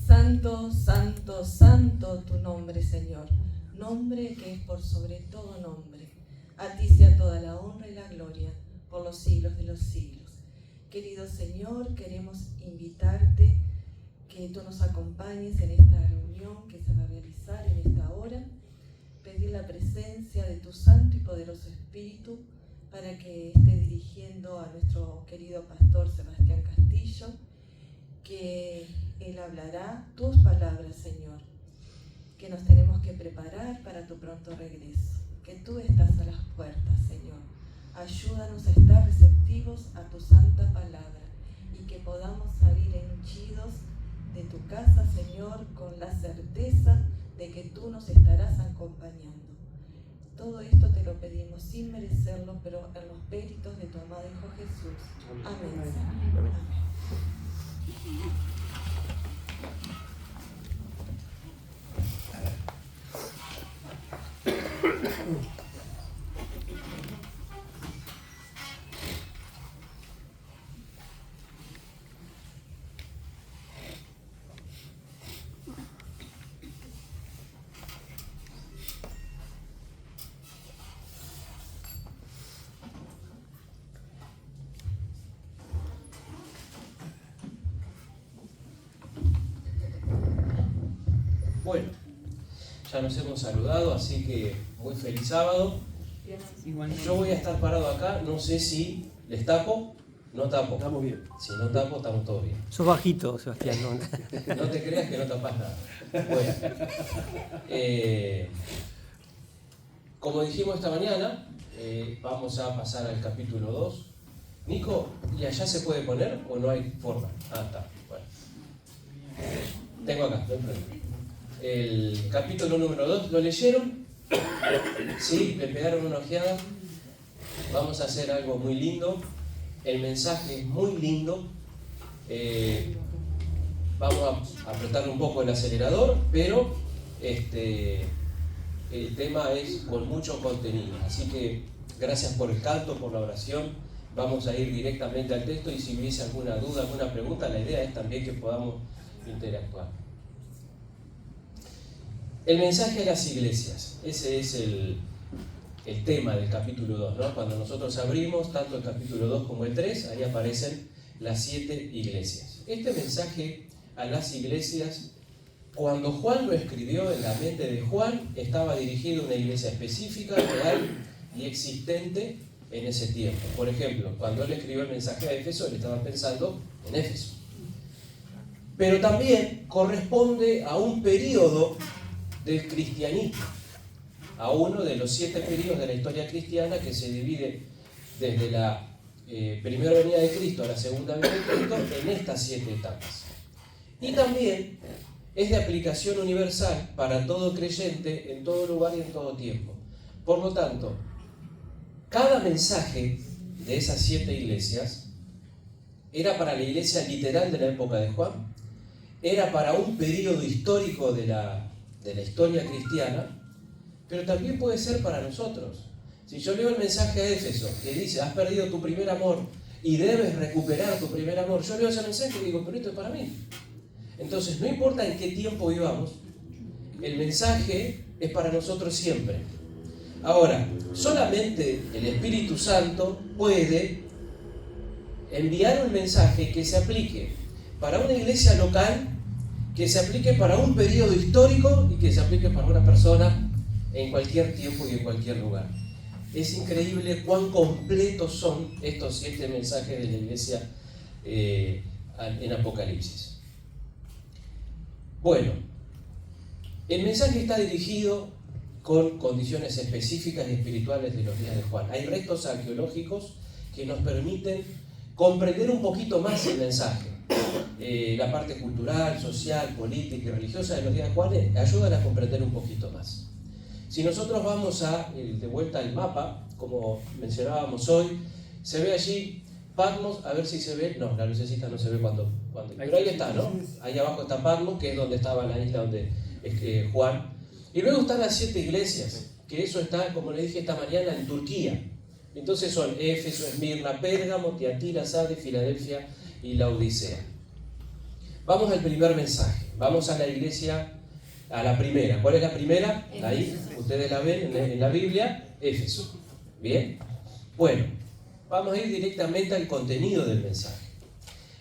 Santo, santo, santo tu nombre, Señor, nombre que es por sobre todo nombre. A ti sea toda la honra y la gloria por los siglos de los siglos. Querido Señor, queremos invitarte que tú nos acompañes en esta reunión que se va a realizar en esta hora. Pedir la presencia de tu Santo y Poderoso Espíritu para que esté dirigiendo a nuestro querido pastor Sebastián Castillo, que Él hablará tus palabras, Señor, que nos tenemos que preparar para tu pronto regreso, que tú estás a las puertas, Señor. Ayúdanos a estar receptivos a tu santa palabra y que podamos salir henchidos de tu casa, Señor, con la certeza de que tú nos estarás acompañando. Todo esto te lo pedimos sin merecerlo, pero en los méritos de tu amado Hijo Jesús. Amén. Amén. Bueno, ya nos hemos saludado, así que muy feliz sábado. Yo voy a estar parado acá, no sé si les tapo, no tapo. Estamos bien. Si no tapo, estamos todos bien. Sos bajito, Sebastián. No te creas que no tapas nada. Bueno, como dijimos esta mañana, vamos a pasar al capítulo 2. Nico, ¿y allá se puede poner o no hay forma? Ah, está. Bueno. Tengo acá, no hay problema. El capítulo número 2, ¿lo leyeron? Sí, le pegaron una ojeada. Vamos a hacer algo muy lindo. El mensaje es muy lindo. Vamos a apretar un poco el acelerador, pero el tema es con mucho contenido. Así que gracias por el canto, por la oración. Vamos a ir directamente al texto y si hubiese alguna duda, alguna pregunta, la idea es también que podamos interactuar. El mensaje a las iglesias, ese es el tema del capítulo 2, ¿no? Cuando nosotros abrimos tanto el capítulo 2 como el 3, ahí aparecen las 7 iglesias. Este mensaje a las iglesias, cuando Juan lo escribió en la mente de Juan, estaba dirigido a una iglesia específica, real y existente en ese tiempo. Por ejemplo, cuando él escribió el mensaje a Éfeso, él estaba pensando en Éfeso. Pero también corresponde a un periodo del cristianismo, a uno de los 7 periodos de la historia cristiana que se divide desde la primera venida de Cristo a la segunda venida de Cristo en estas 7 etapas. Y también es de aplicación universal para todo creyente en todo lugar y en todo tiempo. Por lo tanto, cada mensaje de esas 7 iglesias era para la iglesia literal de la época de Juan, era para un periodo histórico de la historia cristiana, pero también puede ser para nosotros. Si yo leo el mensaje a Éfeso que dice, has perdido tu primer amor y debes recuperar tu primer amor, yo leo ese mensaje y digo, pero esto es para mí. Entonces, no importa en qué tiempo vivamos, el mensaje es para nosotros siempre. Ahora, solamente el Espíritu Santo puede enviar un mensaje que se aplique para una iglesia local, que se aplique para un periodo histórico y que se aplique para una persona en cualquier tiempo y en cualquier lugar. Es increíble cuán completos son estos 7 mensajes de la iglesia en Apocalipsis. Bueno, el mensaje está dirigido con condiciones específicas y espirituales de los días de Juan. Hay restos arqueológicos que nos permiten comprender un poquito más el mensaje. La parte cultural, social, política y religiosa de los días de Juan ayudan a comprender un poquito más. Si nosotros vamos de vuelta al mapa, como mencionábamos hoy, se ve allí Patmos, a ver si se ve, no, la lucecita no se ve cuando pero ahí está, ¿no? Ahí abajo está Patmos, que es donde estaba la isla donde Juan. Y luego están las 7 iglesias, que eso está, como le dije esta mañana, en Turquía. Entonces son Éfeso, Esmirna, Pérgamo, Tiatira, Sardis, Filadelfia y Laodicea. Vamos al primer mensaje, vamos a la iglesia, a la primera. ¿Cuál es la primera? Ahí, ustedes la ven en la Biblia, Éfeso. ¿Bien? Bueno, vamos a ir directamente al contenido del mensaje.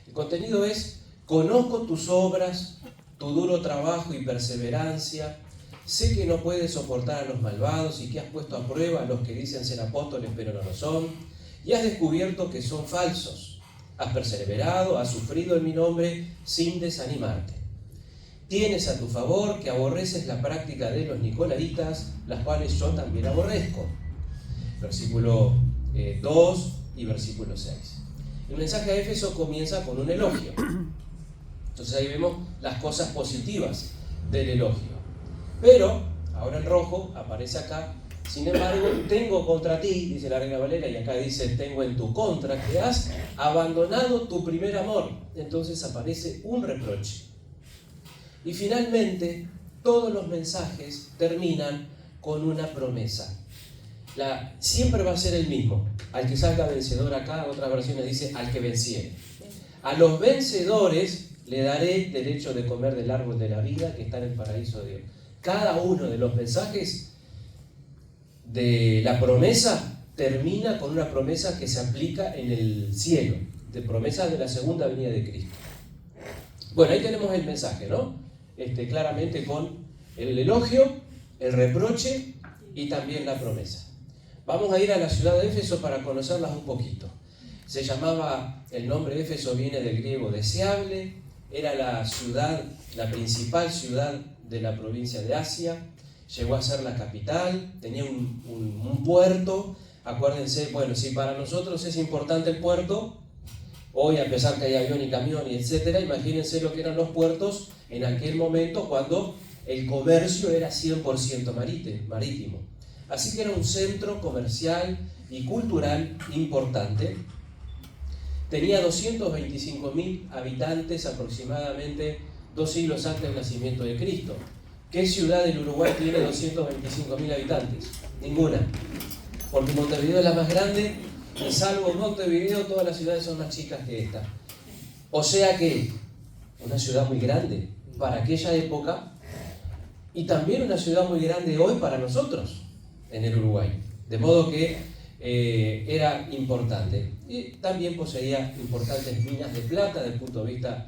El contenido es: conozco tus obras, tu duro trabajo y perseverancia. Sé que no puedes soportar a los malvados y que has puesto a prueba a los que dicen ser apóstoles pero no lo son. Y has descubierto que son falsos. Has perseverado, has sufrido en mi nombre sin desanimarte. Tienes a tu favor que aborreces la práctica de los nicolaitas, las cuales yo también aborrezco. Versículo 2 y versículo 6. El mensaje a Éfeso comienza con un elogio. Entonces ahí vemos las cosas positivas del elogio. Pero, ahora en rojo, aparece acá: sin embargo, tengo contra ti, dice la Reina Valera, y acá dice tengo en tu contra, que has abandonado tu primer amor. Entonces aparece un reproche. Y finalmente, todos los mensajes terminan con una promesa. Siempre va a ser el mismo. Al que salga vencedor acá, otras versiones dice al que venciere. A los vencedores le daré derecho de comer del árbol de la vida que está en el paraíso de Dios. Cada uno de los mensajes de la promesa termina con una promesa que se aplica en el cielo, de promesa de la segunda venida de Cristo. Bueno, ahí tenemos el mensaje, ¿no? Claramente con el elogio, el reproche y también la promesa. Vamos a ir a la ciudad de Éfeso para conocerlas un poquito. Se llamaba, el nombre de Éfeso viene del griego deseable, era la principal ciudad de la provincia de Asia, llegó a ser la capital, tenía un puerto. Acuérdense, bueno, si para nosotros es importante el puerto, hoy a pesar que hay avión y camión y etcétera, imagínense lo que eran los puertos en aquel momento cuando el comercio era 100% marítimo. Así que era un centro comercial y cultural importante. Tenía 225.000 habitantes aproximadamente 2 siglos antes del nacimiento de Cristo. ¿Qué ciudad del Uruguay tiene 225.000 habitantes? Ninguna. Porque Montevideo es la más grande y salvo Montevideo todas las ciudades son más chicas que esta. O sea que una ciudad muy grande para aquella época y también una ciudad muy grande hoy para nosotros en el Uruguay. De modo que era importante. Y también poseía importantes minas de plata desde el punto de vista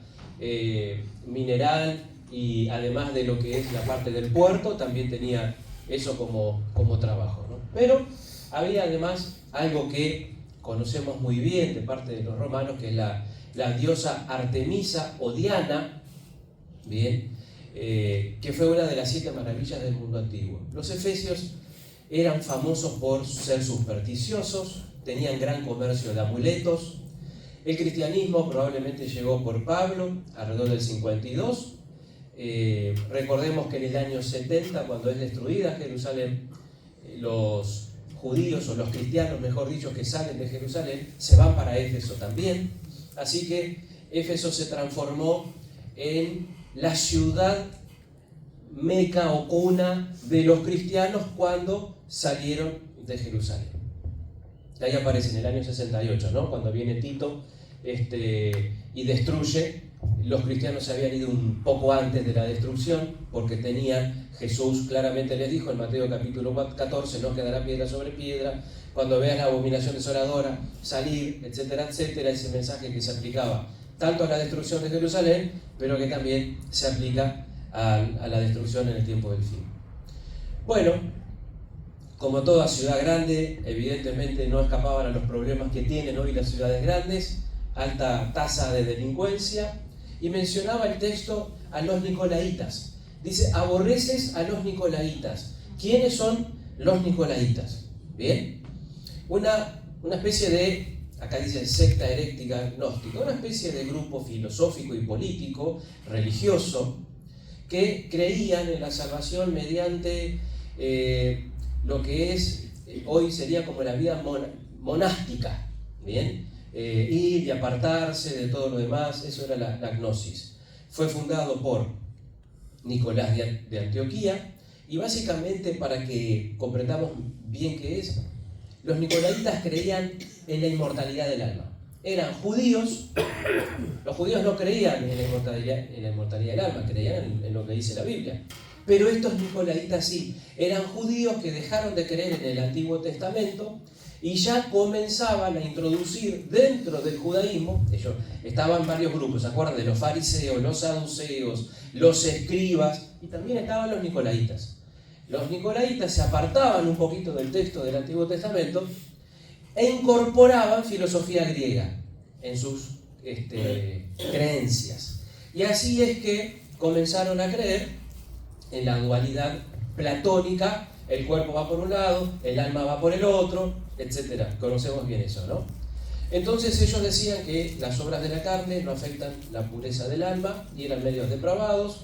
mineral, y además de lo que es la parte del puerto, también tenía eso como trabajo, ¿no? Pero había además algo que conocemos muy bien de parte de los romanos, que es la diosa Artemisa o Diana, bien, que fue una de las 7 maravillas del mundo antiguo. Los efesios eran famosos por ser supersticiosos, tenían gran comercio de amuletos. El cristianismo probablemente llegó por Pablo alrededor del 52. Recordemos que en el año 70, cuando es destruida Jerusalén, los judíos, o los cristianos mejor dicho, que salen de Jerusalén, se van para Éfeso también. Así que Éfeso se transformó en la ciudad meca o cuna de los cristianos cuando salieron de Jerusalén. Ahí aparece en el año 68, ¿no? Cuando viene Tito y destruye. Los cristianos se habían ido un poco antes de la destrucción, porque Jesús claramente les dijo en Mateo capítulo 14, no quedará piedra sobre piedra, cuando veas la abominación desoladora, salir, etcétera, etcétera. Ese mensaje que se aplicaba tanto a la destrucción de Jerusalén, pero que también se aplica a la destrucción en el tiempo del fin. Bueno, como toda ciudad grande, evidentemente no escapaban a los problemas que tienen hoy las ciudades grandes. alta tasa de delincuencia, y mencionaba el texto a los nicolaitas. Dice, aborreces a los nicolaitas. ¿Quiénes son los nicolaitas? Bien, una especie de, acá dice secta herética gnóstica, una especie de grupo filosófico y político, religioso, que creían en la salvación mediante lo que es, hoy sería como la vida monástica, ¿bien? Ir y apartarse de todo lo demás, eso era la gnosis. Fue fundado por Nicolás de Antioquía, y básicamente, para que comprendamos bien qué es, los nicolaitas creían en la inmortalidad del alma. Eran judíos, los judíos no creían en la inmortalidad del alma, creían en lo que dice la Biblia. Pero estos nicolaitas sí, eran judíos que dejaron de creer en el Antiguo Testamento y ya comenzaban a introducir dentro del judaísmo, ellos estaban varios grupos, ¿se acuerdan? De los fariseos, los saduceos, los escribas, y también estaban los nicolaitas. Los nicolaitas se apartaban un poquito del texto del Antiguo Testamento e incorporaban filosofía griega en sus creencias. Y así es que comenzaron a creer en la dualidad platónica, el cuerpo va por un lado, el alma va por el otro, etc. Conocemos bien eso, ¿no? Entonces ellos decían que las obras de la carne no afectan la pureza del alma y eran medios depravados,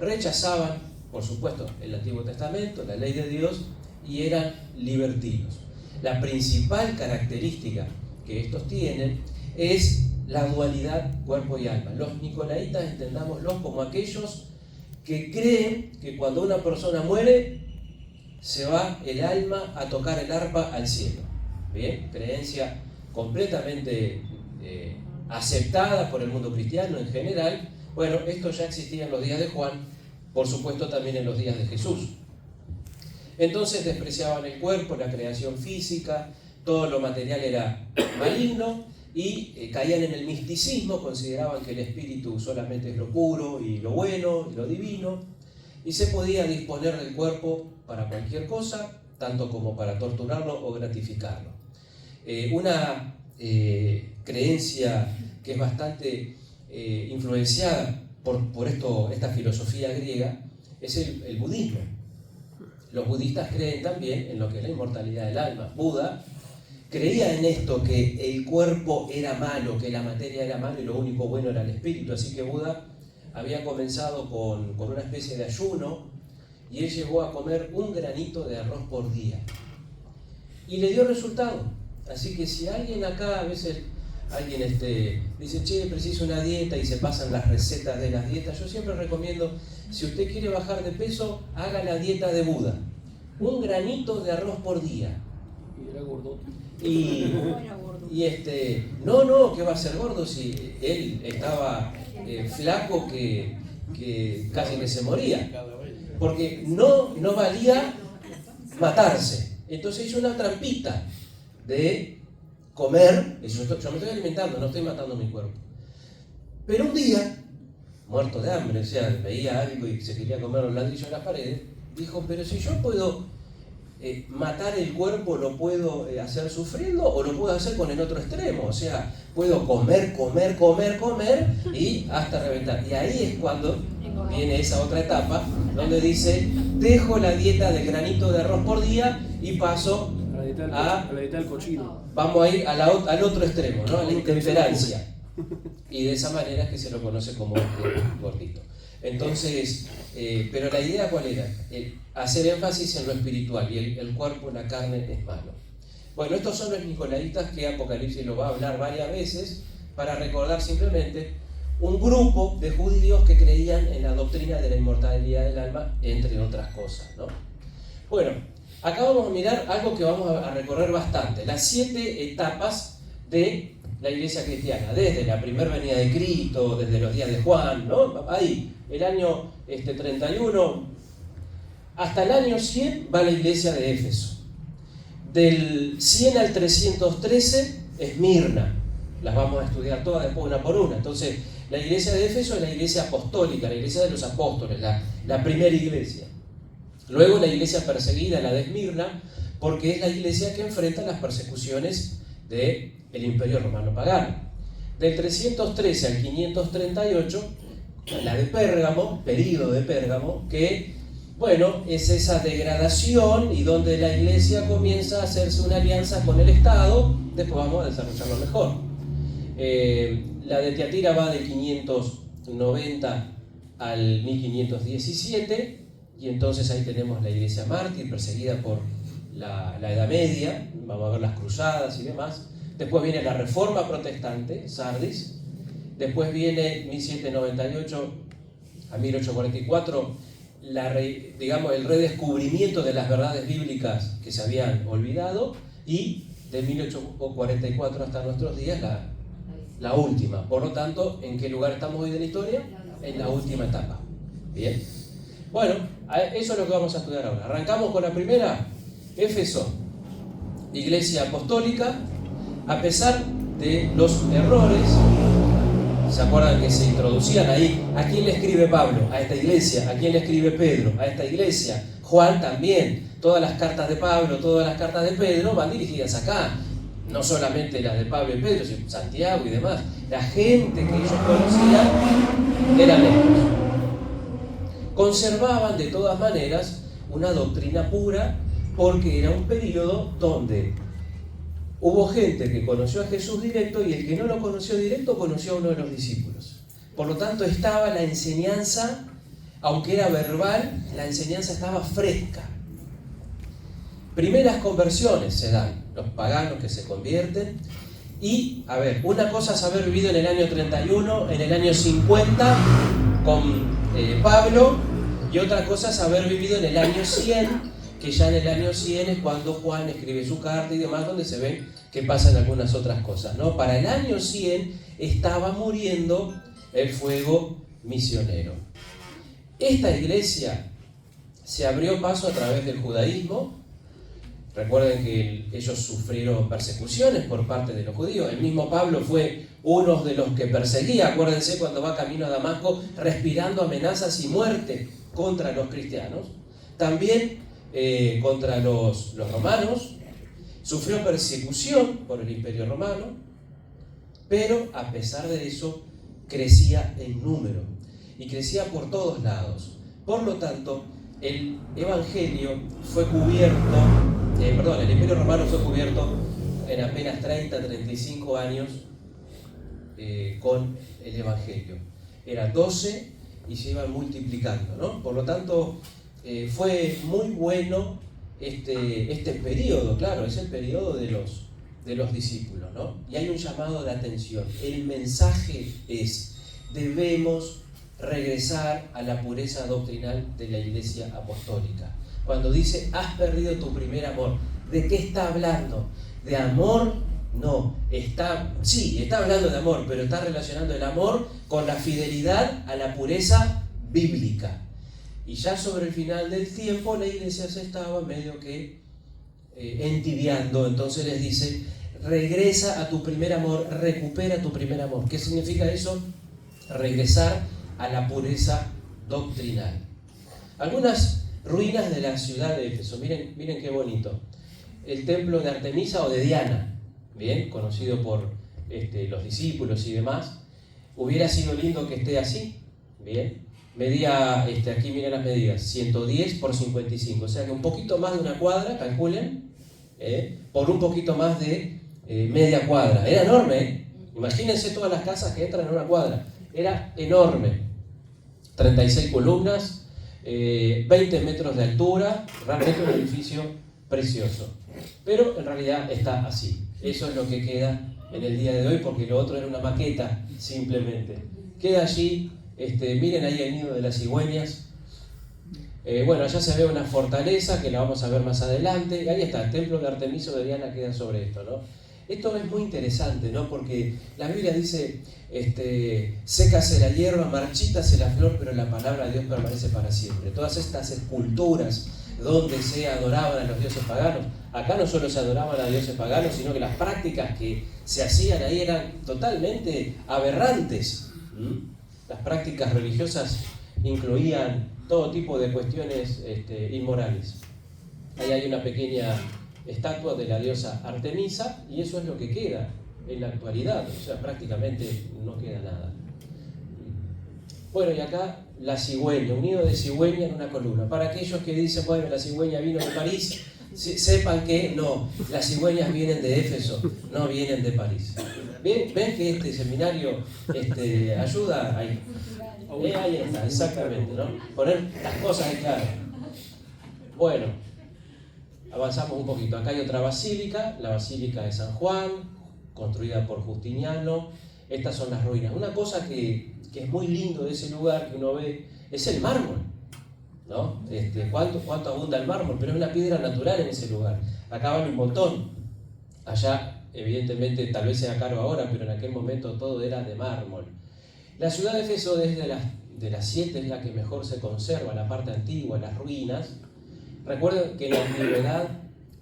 rechazaban, por supuesto, el Antiguo Testamento, la ley de Dios, y eran libertinos. La principal característica que estos tienen es la dualidad cuerpo y alma. Los nicolaitas, entendámoslos como aquellos que creen que cuando una persona muere, se va el alma a tocar el arpa al cielo. Bien, creencia completamente aceptada por el mundo cristiano en general. Bueno, esto ya existía en los días de Juan, por supuesto también en los días de Jesús. Entonces despreciaban el cuerpo, la creación física, todo lo material era maligno y caían en el misticismo, consideraban que el espíritu solamente es lo puro y lo bueno y lo divino, y se podía disponer del cuerpo para cualquier cosa, tanto como para torturarlo o gratificarlo. Una creencia que es bastante influenciada por esta filosofía griega es el budismo. Los budistas creen también en lo que es la inmortalidad del alma. Buda creía en esto, que el cuerpo era malo, que la materia era malo y lo único bueno era el espíritu. Así que Buda había comenzado con una especie de ayuno y él llegó a comer un granito de arroz por día. Y le dio resultado. Así que si alguien acá, a veces alguien dice, che, preciso una dieta y se pasan las recetas de las dietas, yo siempre recomiendo, si usted quiere bajar de peso, haga la dieta de Buda. Un granito de arroz por día. Y era gordote. No, que va a ser gordo si él estaba flaco que casi que se moría. Porque no valía matarse. Entonces hizo una trampita de comer, yo me estoy alimentando, no estoy matando mi cuerpo. Pero un día, muerto de hambre, o sea, veía algo y se quería comer los ladrillos de las paredes, dijo, pero si yo puedo matar el cuerpo, ¿lo puedo hacer sufriendo o lo puedo hacer con el otro extremo? O sea, puedo comer y hasta reventar. Y ahí es cuando viene esa otra etapa donde dice, dejo la dieta de granito de arroz por día y paso a la dieta del cochino. Vamos a ir al otro extremo, ¿no? A la intemperancia. Y de esa manera es que se lo conoce como gordito. Entonces, pero la idea ¿cuál era? Hacer énfasis en lo espiritual, y el cuerpo, la carne es malo. Bueno, estos son los nicolaitas que Apocalipsis lo va a hablar varias veces para recordar simplemente un grupo de judíos que creían en la doctrina de la inmortalidad del alma, entre otras cosas, ¿no? Bueno, acá vamos a mirar algo que vamos a recorrer bastante, las 7 etapas de la iglesia cristiana, desde la primera venida de Cristo, desde los días de Juan, ¿no? Ahí, el año 31, hasta el año 100 va la iglesia de Éfeso. Del 100 al 313, Esmirna. Las vamos a estudiar todas después una por una. Entonces, la iglesia de Éfeso es la iglesia apostólica, la iglesia de los apóstoles, la primera iglesia. Luego la iglesia perseguida, la de Esmirna, porque es la iglesia que enfrenta las persecuciones del Imperio Romano Pagano. Del 313 al 538, la de Pérgamo, período de Pérgamo, que, bueno, es esa degradación y donde la iglesia comienza a hacerse una alianza con el Estado. Después vamos a desarrollarlo mejor. La de Tiatira va de 590 al 1517, y entonces ahí tenemos la iglesia mártir, perseguida por la Edad Media. Vamos a ver las cruzadas y demás. Después viene la Reforma Protestante, Sardis. Después viene 1798 a 1844, el redescubrimiento de las verdades bíblicas que se habían olvidado, y de 1844 hasta nuestros días la última. Por lo tanto, ¿en qué lugar estamos hoy de la historia? En la última etapa. Bien. Bueno, eso es lo que vamos a estudiar ahora. Arrancamos con la primera. Éfeso, iglesia apostólica. A pesar de los errores, ¿se acuerdan que se introducían ahí? ¿A quién le escribe Pablo? A esta iglesia. ¿A quién le escribe Pedro? A esta iglesia. Juan también. Todas las cartas de Pablo, todas las cartas de Pedro van dirigidas acá. No solamente las de Pablo y Pedro, sino Santiago y demás. La gente que ellos conocían eran estos. Conservaban de todas maneras una doctrina pura, porque era un periodo donde hubo gente que conoció a Jesús directo, y el que no lo conoció directo conoció a uno de los discípulos. Por lo tanto, estaba la enseñanza, aunque era verbal, la enseñanza estaba fresca. Primeras conversiones se dan, los paganos que se convierten. Y, a ver, una cosa es haber vivido en el año 31, en el año 50 con Pablo, y otra cosa es haber vivido en el año 100, que ya en el año 100 es cuando Juan escribe su carta y demás, donde se ven que pasan algunas otras cosas, ¿no? Para el año 100 estaba muriendo el fuego misionero. Esta iglesia se abrió paso a través del judaísmo. Recuerden que ellos sufrieron persecuciones por parte de los judíos. El mismo Pablo fue uno de los que perseguía. Acuérdense cuando va camino a Damasco respirando amenazas y muerte contra los cristianos. También contra los romanos. Sufrió persecución por el Imperio Romano, pero a pesar de eso crecía en número y crecía por todos lados. Por lo tanto, el Evangelio fue cubierto, el Imperio Romano fue cubierto en apenas 30-35 años con el Evangelio. Era 12 y se iban multiplicando, ¿no? Por lo tanto, fue muy bueno este periodo. Claro, es el periodo de los discípulos, ¿no? Y hay un llamado de atención. El mensaje es: debemos regresar a la pureza doctrinal de la iglesia apostólica. Cuando dice, has perdido tu primer amor, ¿de qué está hablando? ¿De amor? No. Está hablando de amor, pero está relacionando el amor con la fidelidad a la pureza bíblica. Y ya sobre el final del tiempo la iglesia se estaba medio que entibiando. Entonces les dice, regresa a tu primer amor, recupera tu primer amor. ¿Qué significa eso? Regresar a la pureza doctrinal. Algunas ruinas de la ciudad de Éfeso, miren qué bonito. El templo de Artemisa o de Diana, bien, conocido por los discípulos y demás. Hubiera sido lindo que esté así, bien. Medía, aquí miren las medidas, 110 por 55, o sea que un poquito más de una cuadra, calculen, por un poquito más de media cuadra. Era enorme, imagínense todas las casas que entran en una cuadra. Era enorme. 36 columnas, 20 metros de altura, realmente un edificio precioso. Pero en realidad está así. Eso es lo que queda en el día de hoy, porque lo otro era una maqueta, simplemente. Queda allí, miren ahí el nido de las cigüeñas. Bueno, allá se ve una fortaleza que la vamos a ver más adelante. Ahí está, el templo de Artemisa de Diana queda sobre esto, ¿no? Esto es muy interesante, ¿no? Porque la Biblia dice, sécase la hierba, marchítase la flor, pero la palabra de Dios permanece para siempre. Todas estas esculturas donde se adoraban a los dioses paganos, acá no solo se adoraban a dioses paganos, sino que las prácticas que se hacían ahí eran totalmente aberrantes. Las prácticas religiosas incluían todo tipo de cuestiones inmorales. Ahí hay una pequeña estatua de la diosa Artemisa y eso es lo que queda en la actualidad, o sea, prácticamente no queda nada. Bueno, y acá la cigüeña, un nido de cigüeña en una columna. Para aquellos que dicen, bueno, la cigüeña vino de París, sepan que no, las cigüeñas vienen de Éfeso, no vienen de París. ¿Ven que este seminario ayuda ahí? Ahí está, exactamente, ¿no? Poner las cosas en claro. Bueno, avanzamos un poquito. Acá hay otra basílica, la Basílica de San Juan, construida por Justiniano. Estas son las ruinas. Una cosa que es muy lindo de ese lugar que uno ve es el mármol, ¿no? ¿Cuánto abunda el mármol? Pero es una piedra natural en ese lugar. Acá vale un montón. Allá, evidentemente, tal vez sea caro ahora, pero en aquel momento todo era de mármol. La ciudad de Éfeso, desde de las 7, es la que mejor se conserva, la parte antigua, las ruinas. Recuerden que en la antigüedad,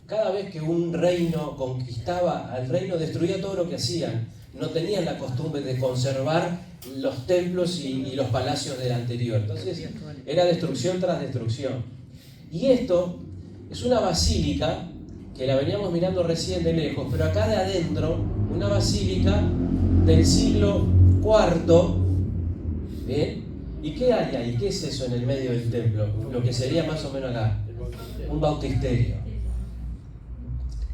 cada vez que un reino conquistaba al reino, destruía todo lo que hacían. No tenían la costumbre de conservar los templos y los palacios del anterior. Entonces, era destrucción tras destrucción. Y esto es una basílica que la veníamos mirando recién de lejos, pero acá de adentro, una basílica del siglo IV. ¿Bien? ¿Y qué hay ahí? ¿Qué es eso en el medio del templo? Lo que sería más o menos acá. Un bautisterio.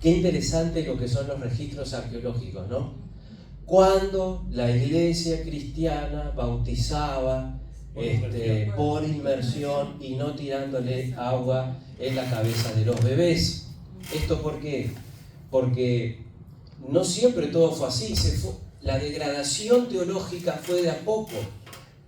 Qué interesante lo que son los registros arqueológicos, ¿no? Cuando la iglesia cristiana bautizaba por inmersión y no tirándole agua en la cabeza de los bebés. ¿Esto por qué? Porque no siempre todo fue así. La degradación teológica fue de a poco,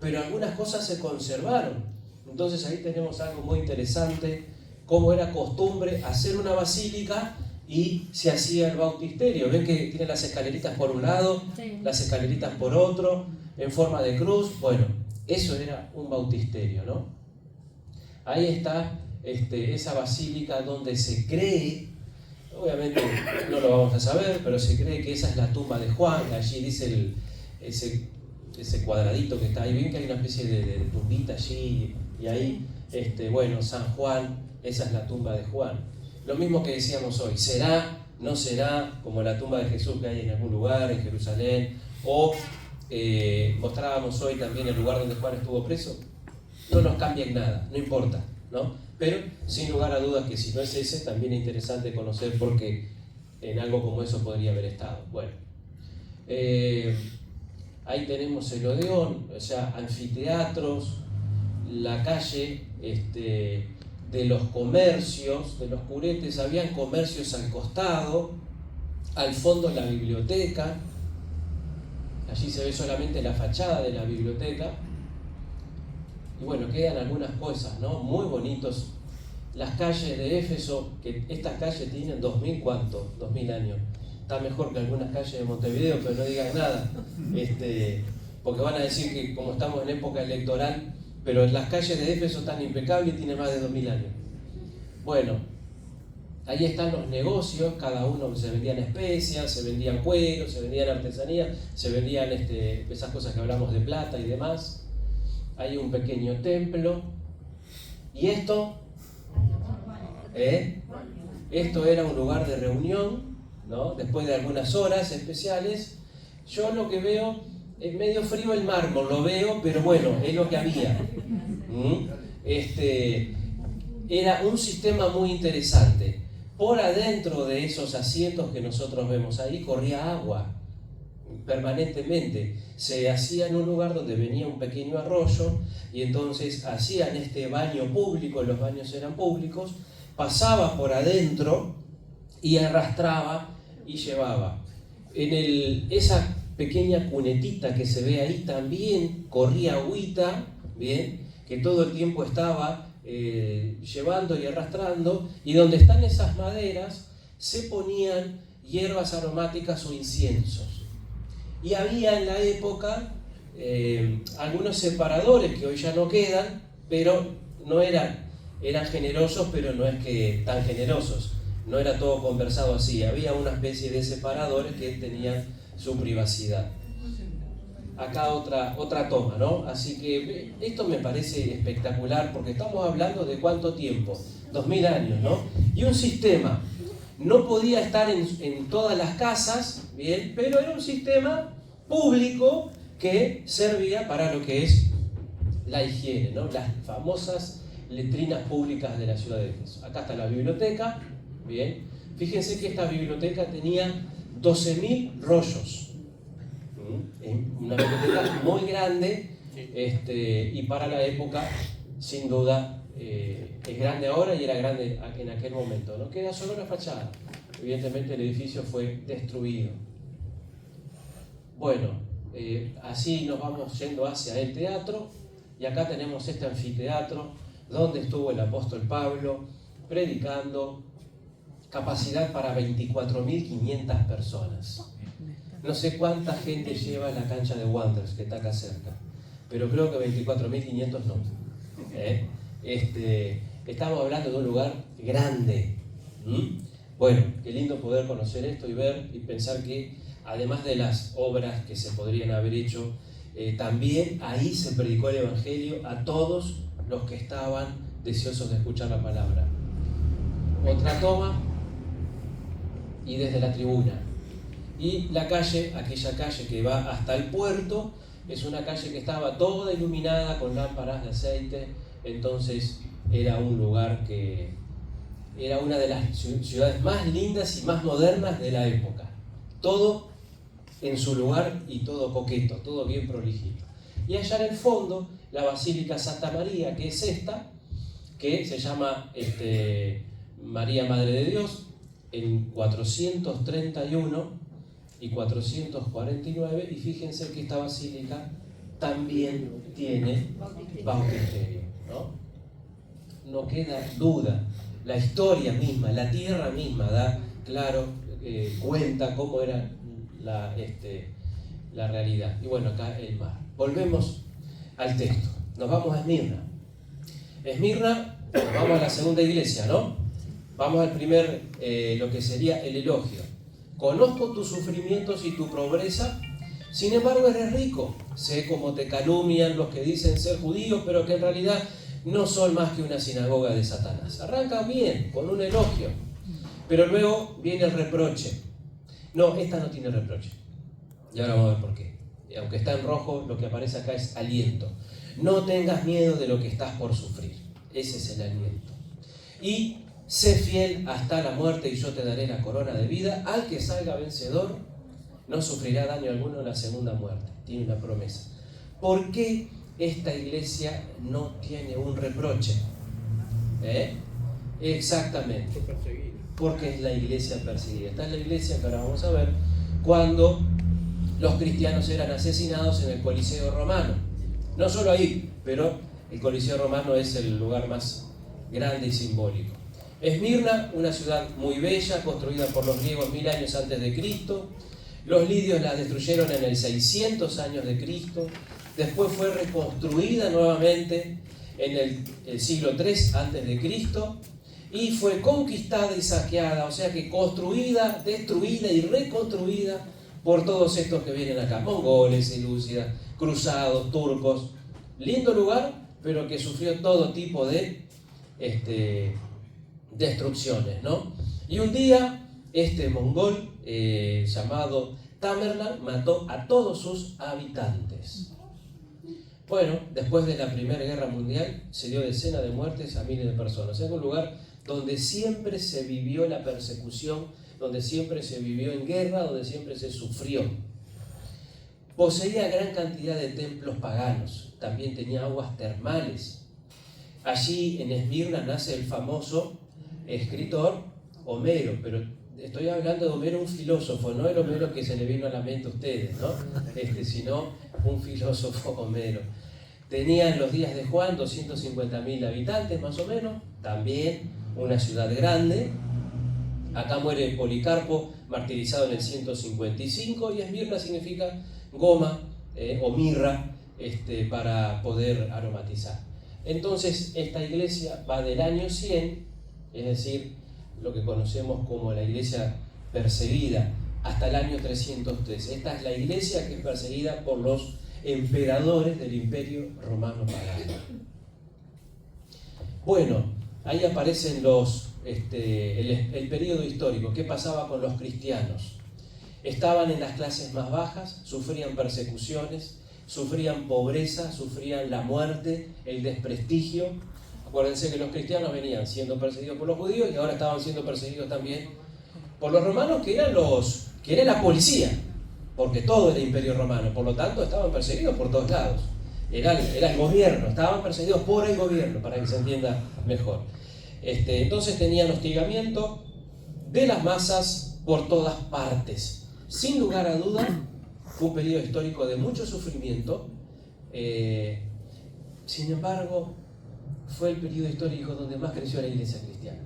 pero algunas cosas se conservaron. Entonces ahí tenemos algo muy interesante, cómo era costumbre hacer una basílica y se hacía el bautisterio. Ven que tiene las escaleritas por un lado, sí, las escaleritas por otro, en forma de cruz. Bueno, eso era un bautisterio, ¿no? Ahí está esa basílica donde se cree, obviamente no lo vamos a saber, pero se cree que esa es la tumba de Juan. Allí dice ese cuadradito que está ahí, ven que hay una especie de tumbita allí, y ahí, bueno, San Juan, esa es la tumba de Juan. Lo mismo que decíamos hoy, ¿será, no será como la tumba de Jesús que hay en algún lugar, en Jerusalén? O mostrábamos hoy también el lugar donde Juan estuvo preso. No nos cambia en nada, no importa, ¿no? Pero sin lugar a dudas que si no es ese, también es interesante conocer por qué en algo como eso podría haber estado. Bueno, ahí tenemos el Odeón, o sea, anfiteatros, la calle de los comercios, de los curetes. Habían comercios al costado, al fondo la biblioteca. Allí se ve solamente la fachada de la biblioteca. Y bueno, quedan algunas cosas, ¿no? Muy bonitos. Las calles de Éfeso, que estas calles tienen 2000, ¿cuánto? 2000 años. Está mejor que algunas calles de Montevideo, pero no digan nada. Porque van a decir que como estamos en época electoral, pero las calles de Éfeso están impecables y tienen más de 2000 años. Bueno, ahí están los negocios, cada uno se vendían especias, se vendían cueros, se vendían artesanías, se vendían esas cosas que hablamos de plata y demás. Hay un pequeño templo. Y esto era un lugar de reunión, ¿no? Después de algunas horas especiales. Yo lo que veo es medio frío el mármol, lo veo, pero bueno, es lo que había. Era un sistema muy interesante. Por adentro de esos asientos que nosotros vemos ahí corría agua permanentemente. Se hacía en un lugar donde venía un pequeño arroyo y entonces hacían este baño público, los baños eran públicos, pasaba por adentro y arrastraba y llevaba. Esa pequeña cunetita que se ve ahí también corría agüita, bien, que todo el tiempo estaba llevando y arrastrando, y donde están esas maderas se ponían hierbas aromáticas o inciensos. Y había en la época algunos separadores que hoy ya no quedan, pero no eran generosos, pero no es que tan generosos. No era todo conversado así, había una especie de separadores que tenían su privacidad. Acá otra toma, ¿no? Así que esto me parece espectacular porque estamos hablando de cuánto tiempo, 2000 años, ¿no? Y un sistema no podía estar en todas las casas, bien, pero era un sistema público que servía para lo que es la higiene, ¿no? Las famosas letrinas públicas de la ciudad de Éfeso. Acá está la biblioteca, bien. Fíjense que esta biblioteca tenía 12.000 rollos. Una biblioteca muy grande, y para la época, sin duda, es grande ahora y era grande en aquel momento. No queda solo la fachada. Evidentemente el edificio fue destruido. Bueno, así nos vamos yendo hacia el teatro, y acá tenemos este anfiteatro donde estuvo el apóstol Pablo predicando, capacidad para 24.500 personas. No sé cuánta gente lleva en la cancha de Wanderers, que está acá cerca, pero creo que 24.500 no. Estamos hablando de un lugar grande. Bueno, qué lindo poder conocer esto y ver y pensar que además de las obras que se podrían haber hecho, también ahí se predicó el Evangelio a todos los que estaban deseosos de escuchar la palabra. Otra toma, y desde la tribuna. Y la calle, aquella calle que va hasta el puerto, es una calle que estaba toda iluminada con lámparas de aceite. Entonces era un lugar que era una de las ciudades más lindas y más modernas de la época. Todo en su lugar y todo coqueto, todo bien prolijito. Y allá en el fondo, la Basílica Santa María, que es esta, que se llama María Madre de Dios, en 431 y 449, y fíjense que esta basílica también tiene bautisterio, ¿no? No queda duda. La historia misma, la tierra misma da claro, cuenta cómo era la realidad. Y bueno, acá el mar. Volvemos al texto. Nos vamos a Esmirna. Esmirna, nos vamos a la segunda iglesia, ¿no? Vamos al primer, lo que sería el elogio. Conozco tus sufrimientos y tu pobreza, sin embargo eres rico. Sé cómo te calumnian los que dicen ser judíos, pero que en realidad no son más que una sinagoga de Satanás. Arranca bien, con un elogio, pero luego viene el reproche. No, esta no tiene reproche. Y ahora vamos a ver por qué. Y aunque está en rojo, lo que aparece acá es aliento. No tengas miedo de lo que estás por sufrir. Ese es el aliento. Y sé fiel hasta la muerte y yo te daré la corona de vida. Al que salga vencedor no sufrirá daño alguno en la segunda muerte. Tiene una promesa. ¿Por qué esta iglesia no tiene un reproche? Exactamente. Porque es la iglesia perseguida. Esta es la iglesia que ahora vamos a ver cuando los cristianos eran asesinados en el Coliseo Romano. No solo ahí, pero el Coliseo Romano es el lugar más grande y simbólico. Esmirna, una ciudad muy bella, construida por los griegos 1000 años antes de Cristo. Los lidios la destruyeron en el 600 años de Cristo. Después fue reconstruida nuevamente en el siglo III antes de Cristo. Y fue conquistada y saqueada, o sea que construida, destruida y reconstruida por todos estos que vienen acá. Mongoles, selúcidas, cruzados, turcos. Lindo lugar, pero que sufrió todo tipo de destrucciones, ¿no? Y un día este mongol llamado Tamerlán mató a todos sus habitantes. Bueno, después de la Primera Guerra Mundial se dio decenas de muertes a miles de personas. O sea, un lugar donde siempre se vivió la persecución, donde siempre se vivió en guerra, donde siempre se sufrió. Poseía gran cantidad de templos paganos, también tenía aguas termales. Allí en Esmirna nace el famoso escritor Homero, pero estoy hablando de Homero, un filósofo, no el Homero que se le vino a la mente a ustedes, ¿no? Sino un filósofo Homero. Tenía en los días de Juan 250.000 habitantes más o menos, también una ciudad grande. Acá muere Policarpo, martirizado en el 155, y Esmirna significa goma o mirra para poder aromatizar. Entonces esta iglesia va del año 100, es decir, lo que conocemos como la iglesia perseguida, hasta el año 303. Esta es la iglesia que es perseguida por los emperadores del Imperio Romano Pagano. Bueno, ahí aparecen los el periodo histórico, qué pasaba con los cristianos. Estaban en las clases más bajas, sufrían persecuciones, sufrían pobreza, sufrían la muerte, el desprestigio. Acuérdense que los cristianos venían siendo perseguidos por los judíos y ahora estaban siendo perseguidos también por los romanos, que era la policía, porque todo era imperio romano, por lo tanto estaban perseguidos por todos lados. Era el gobierno, estaban perseguidos por el gobierno, para que se entienda mejor. Entonces tenían hostigamiento de las masas por todas partes. Sin lugar a duda, fue un periodo histórico de mucho sufrimiento. Sin embargo, fue el periodo histórico donde más creció la iglesia cristiana.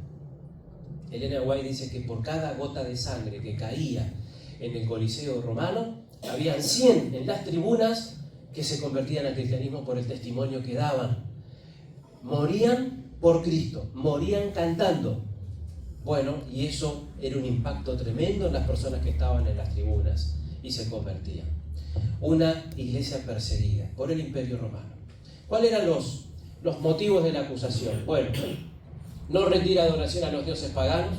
Elena White dice que por cada gota de sangre que caía en el Coliseo romano, habían 100 en las tribunas que se convertían al cristianismo por el testimonio que daban. Morían por Cristo, morían cantando. Bueno, y eso era un impacto tremendo en las personas que estaban en las tribunas y se convertían. Una iglesia perseguida por el imperio romano. ¿Cuáles eran los motivos de la acusación? Bueno, no rendir adoración a los dioses paganos,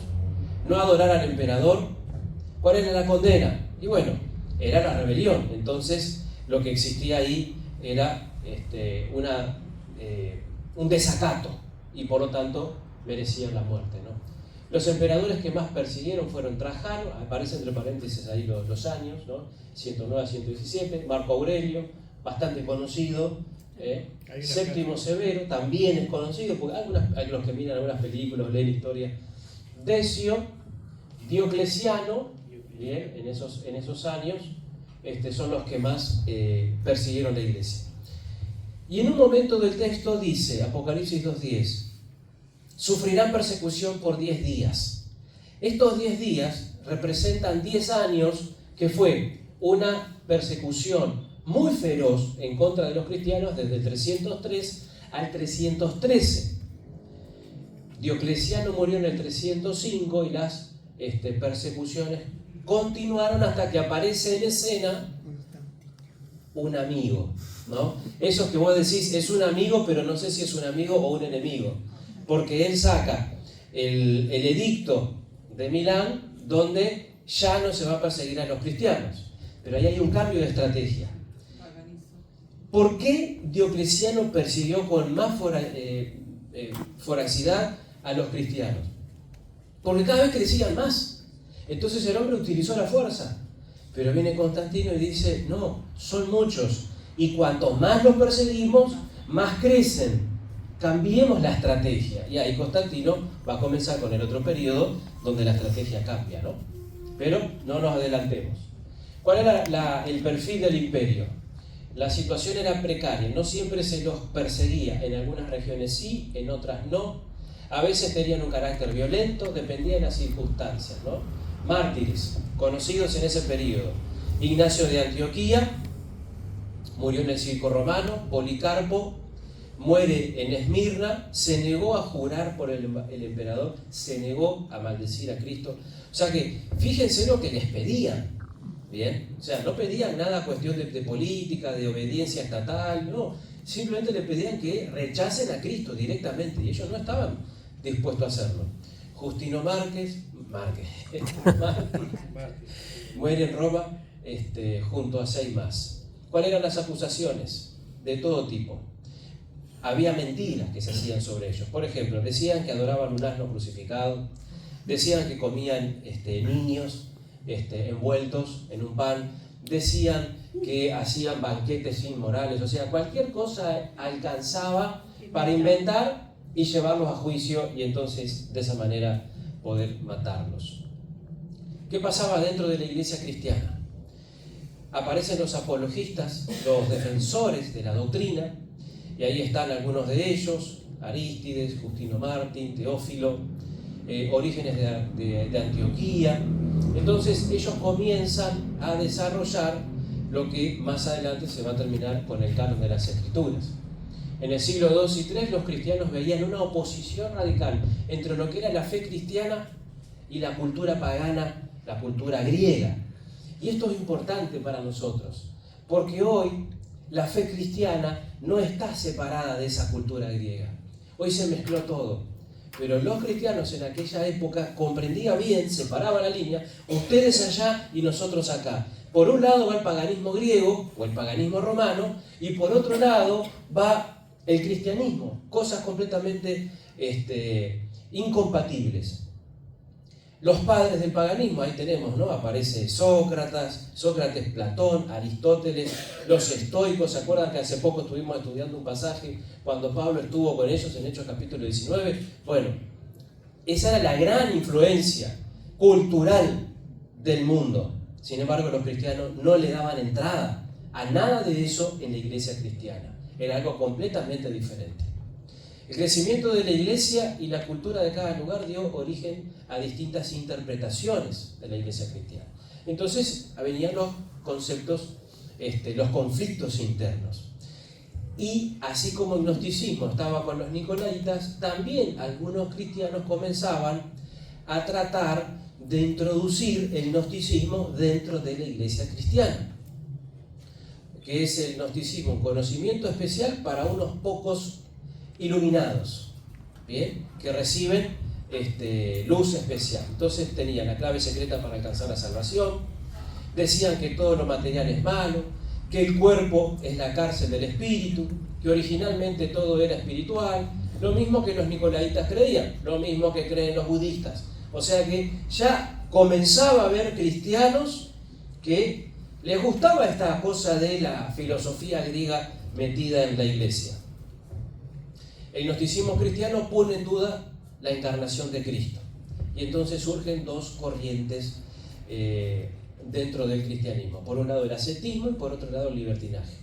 no adorar al emperador. ¿Cuál era la condena? Y bueno, era la rebelión. Entonces, lo que existía ahí era un desacato y por lo tanto merecían la muerte, ¿no? Los emperadores que más persiguieron fueron Trajano, aparece entre paréntesis ahí los años, ¿no? 109 a 117, Marco Aurelio, bastante conocido, Séptimo Severo, también es conocido, porque los que miran algunas películas, leen historia, Decio, Diocleciano, bien, en esos años, son los que más persiguieron la iglesia. Y en un momento del texto dice, Apocalipsis 2:10, sufrirán persecución por 10 días. Estos 10 días representan 10 años que fue una persecución muy feroz en contra de los cristianos desde el 303 al 313. Diocleciano murió en el 305 y las persecuciones continuaron hasta que aparece en escena un amigo, ¿no? Eso que vos decís es un amigo, pero no sé si es un amigo o un enemigo, porque él saca el edicto de Milán donde ya no se va a perseguir a los cristianos, pero ahí hay un cambio de estrategia. ¿Por qué Diocleciano persiguió con más voracidad a los cristianos? Porque cada vez crecían más. Entonces el hombre utilizó la fuerza. Pero viene Constantino y dice, no, son muchos. Y cuanto más los perseguimos, más crecen. Cambiemos la estrategia. Y ahí Constantino va a comenzar con el otro periodo donde la estrategia cambia, ¿no? Pero no nos adelantemos. ¿Cuál era el perfil del imperio? La situación era precaria, no siempre se los perseguía, en algunas regiones sí, en otras no. A veces tenían un carácter violento, dependía de las circunstancias, ¿no? Mártires, conocidos en ese periodo. Ignacio de Antioquía, murió en el circo romano. Policarpo muere en Esmirna, se negó a jurar por el emperador, se negó a maldecir a Cristo. O sea que, fíjense lo que les pedían. Bien, o sea, no pedían nada cuestión de política, de obediencia estatal, no, simplemente le pedían que rechacen a Cristo directamente y ellos no estaban dispuestos a hacerlo. Justino Márquez muere en Roma junto a 6 más. ¿Cuáles eran las acusaciones? De todo tipo. Había mentiras que se hacían sobre ellos. Por ejemplo, decían que adoraban un asno crucificado, decían que comían niños envueltos en un pan, decían que hacían banquetes inmorales, o sea, cualquier cosa alcanzaba para inventar y llevarlos a juicio y entonces de esa manera poder matarlos. ¿Qué pasaba dentro de la iglesia cristiana? Aparecen los apologistas, los defensores de la doctrina, y ahí están algunos de ellos, Arístides, Justino Mártir, Teófilo, Orígenes de Antioquía. Entonces ellos comienzan a desarrollar lo que más adelante se va a terminar con el canon de las Escrituras. En el siglo II y III los cristianos veían una oposición radical entre lo que era la fe cristiana y la cultura pagana, la cultura griega. Y esto es importante para nosotros, porque hoy la fe cristiana no está separada de esa cultura griega. Hoy se mezcló todo. Pero los cristianos en aquella época comprendían bien, separaban la línea, ustedes allá y nosotros acá. Por un lado va el paganismo griego o el paganismo romano, y por otro lado va el cristianismo, cosas completamente incompatibles. Los padres del paganismo, ahí tenemos, ¿no? Aparece Sócrates, Platón, Aristóteles, los estoicos. ¿Se acuerdan que hace poco estuvimos estudiando un pasaje cuando Pablo estuvo con ellos en Hechos capítulo 19? Bueno, esa era la gran influencia cultural del mundo. Sin embargo, los cristianos no le daban entrada a nada de eso en la iglesia cristiana. Era algo completamente diferente. El crecimiento de la iglesia y la cultura de cada lugar dio origen a distintas interpretaciones de la iglesia cristiana. Entonces venían los conceptos, los conflictos internos. Y así como el gnosticismo estaba con los nicolaitas, también algunos cristianos comenzaban a tratar de introducir el gnosticismo dentro de la iglesia cristiana. Que es el gnosticismo, un conocimiento especial para unos pocos iluminados, ¿bien? Que reciben luz especial. Entonces tenían la clave secreta para alcanzar la salvación, decían que todo lo material es malo, que el cuerpo es la cárcel del espíritu, que originalmente todo era espiritual, lo mismo que los nicolaitas creían, lo mismo que creen los budistas. O sea que ya comenzaba a haber cristianos que les gustaba esta cosa de la filosofía griega metida en la iglesia. El gnosticismo cristiano pone en duda la encarnación de Cristo. Y entonces surgen dos corrientes dentro del cristianismo. Por un lado el ascetismo y por otro lado el libertinaje.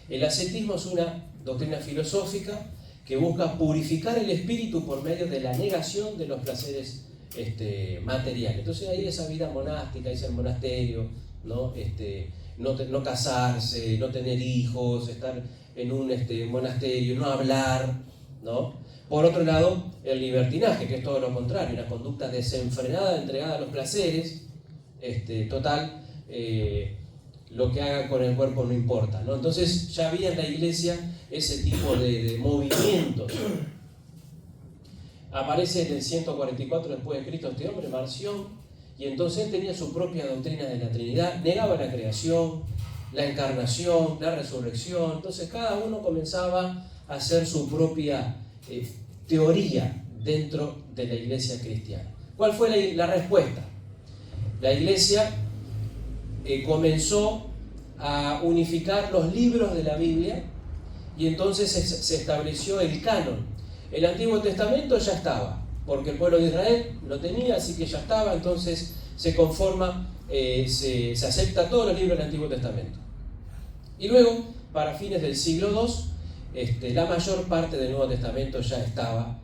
El ascetismo es una doctrina filosófica que busca purificar el espíritu por medio de la negación de los placeres materiales. Entonces ahí esa vida monástica, ese monasterio, ¿no? No casarse, no tener hijos, estar en un monasterio, no hablar, ¿no? Por otro lado, el libertinaje, que es todo lo contrario, una conducta desenfrenada, entregada a los placeres, total, lo que hagan con el cuerpo no importa, ¿no? Entonces ya había en la iglesia ese tipo de movimientos. Aparece en el 144 después de Cristo este hombre, Marción, y entonces él tenía su propia doctrina de la Trinidad, negaba la creación, la encarnación, la resurrección. Entonces cada uno comenzaba a hacer su propia teoría dentro de la iglesia cristiana. ¿Cuál fue la respuesta? La iglesia comenzó a unificar los libros de la Biblia y entonces se estableció el canon. El Antiguo Testamento ya estaba, porque el pueblo de Israel lo tenía, así que ya estaba, entonces se conforma, se acepta todos los libros del Antiguo Testamento. Y luego, para fines del siglo II, la mayor parte del Nuevo Testamento ya estaba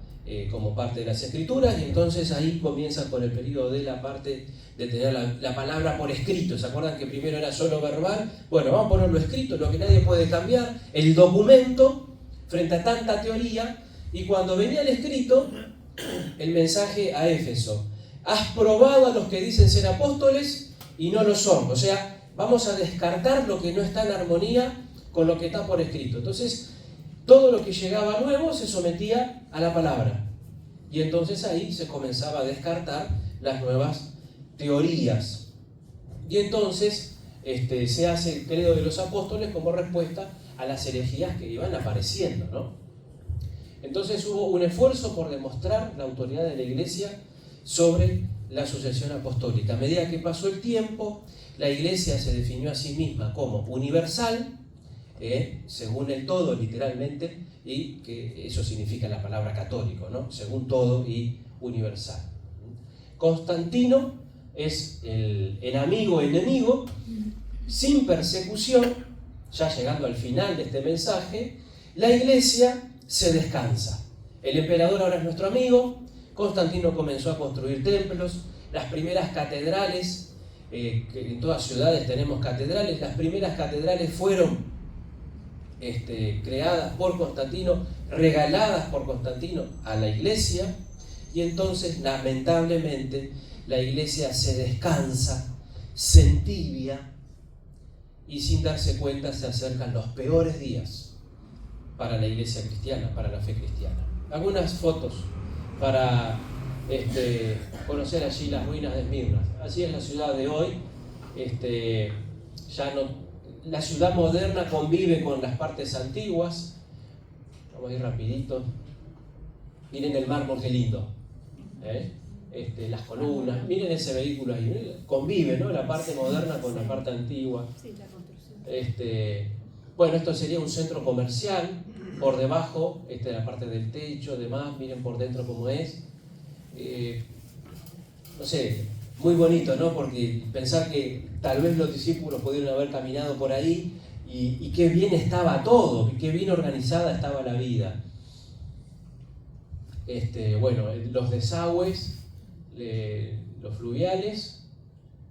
como parte de las Escrituras, y entonces ahí comienza con el periodo de la parte de tener la palabra por escrito. ¿Se acuerdan que primero era solo verbal? Bueno, vamos a ponerlo escrito, lo que nadie puede cambiar, el documento frente a tanta teoría. Y cuando venía el escrito, el mensaje a Éfeso: has probado a los que dicen ser apóstoles y no lo son. O sea, vamos a descartar lo que no está en armonía con lo que está por escrito. Entonces, todo lo que llegaba nuevo se sometía a la palabra. Y entonces ahí se comenzaba a descartar las nuevas teorías. Y entonces se hace el credo de los apóstoles como respuesta a las herejías que iban apareciendo, ¿no? Entonces hubo un esfuerzo por demostrar la autoridad de la iglesia sobre la sucesión apostólica. A medida que pasó el tiempo, la iglesia se definió a sí misma como universal, según el todo literalmente, y que eso significa la palabra católico, ¿no? Según todo y universal. Constantino es el amigo enemigo, sin persecución. Ya llegando al final de este mensaje, la iglesia se descansa. El emperador ahora es nuestro amigo. Constantino comenzó a construir templos, las primeras catedrales, que en todas ciudades tenemos catedrales. Las primeras catedrales fueron creadas por Constantino, regaladas por Constantino a la iglesia, y entonces lamentablemente la iglesia se descansa, se entibia, y sin darse cuenta se acercan los peores días para la iglesia cristiana, para la fe cristiana. Algunas fotos para conocer allí las ruinas de Esmirna. Así es la ciudad de hoy. Ya no, la ciudad moderna convive con las partes antiguas. Vamos a ir rapidito. Miren el mármol, qué lindo. Las columnas, miren ese vehículo ahí. Convive, ¿no? La parte moderna con la parte antigua. Sí, la construcción. Bueno, esto sería un centro comercial. Por debajo, la parte del techo, demás, miren por dentro cómo es. No sé, muy bonito, ¿no? Porque pensar que tal vez los discípulos pudieron haber caminado por ahí y qué bien estaba todo, y qué bien organizada estaba la vida. Bueno, los desagües, los fluviales,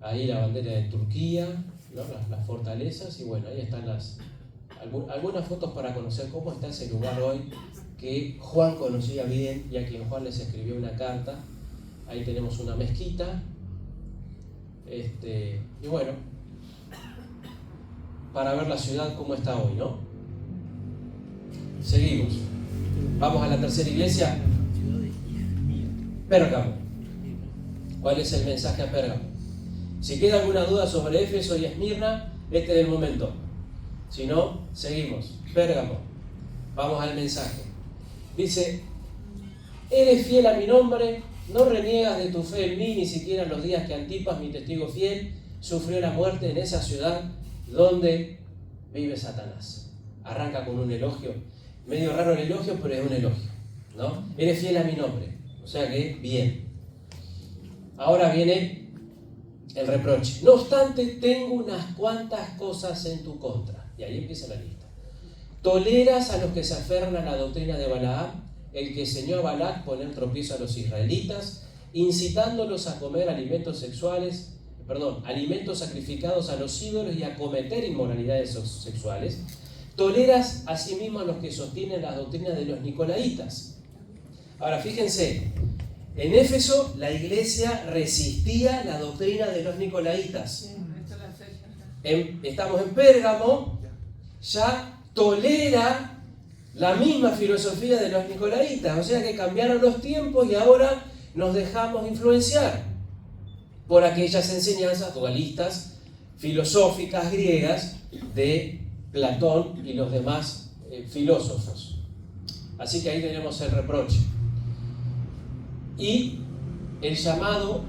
ahí la bandera de Turquía, ¿no? las fortalezas, y bueno, ahí están algunas fotos para conocer cómo está ese lugar hoy, que Juan conocía bien y a quien Juan les escribió una carta. Ahí tenemos una mezquita, y bueno, para ver la ciudad cómo está hoy, ¿no? Seguimos. Vamos a la tercera iglesia, Pérgamo. ¿Cuál es el mensaje a Pérgamo? Si queda alguna duda sobre Éfeso y Esmirna, este es el momento. Si no, seguimos. Pérgamo. Vamos al mensaje. Dice: eres fiel a mi nombre, no reniegas de tu fe en mí, ni siquiera en los días que Antipas, mi testigo fiel, sufrió la muerte en esa ciudad donde vive Satanás. Arranca con un elogio. Medio raro el elogio, pero es un elogio, ¿no? Eres fiel a mi nombre. O sea que, bien. Ahora viene el reproche. No obstante, tengo unas cuantas cosas en tu contra. Y ahí empieza la lista. Toleras a los que se aferran a la doctrina de Balaam, el que enseñó a Balac poner tropiezo a los israelitas, incitándolos a comer alimentos sacrificados a los ídolos y a cometer inmoralidades sexuales. Toleras asimismo a los que sostienen las doctrinas de los nicolaitas. Ahora fíjense, en Éfeso la iglesia resistía la doctrina de los nicolaitas. Estamos en Pérgamo, ya tolera la misma filosofía de los nicolaitas, o sea que cambiaron los tiempos y ahora nos dejamos influenciar por aquellas enseñanzas dualistas, filosóficas griegas de Platón y los demás filósofos. Así que ahí tenemos el reproche. Y el llamado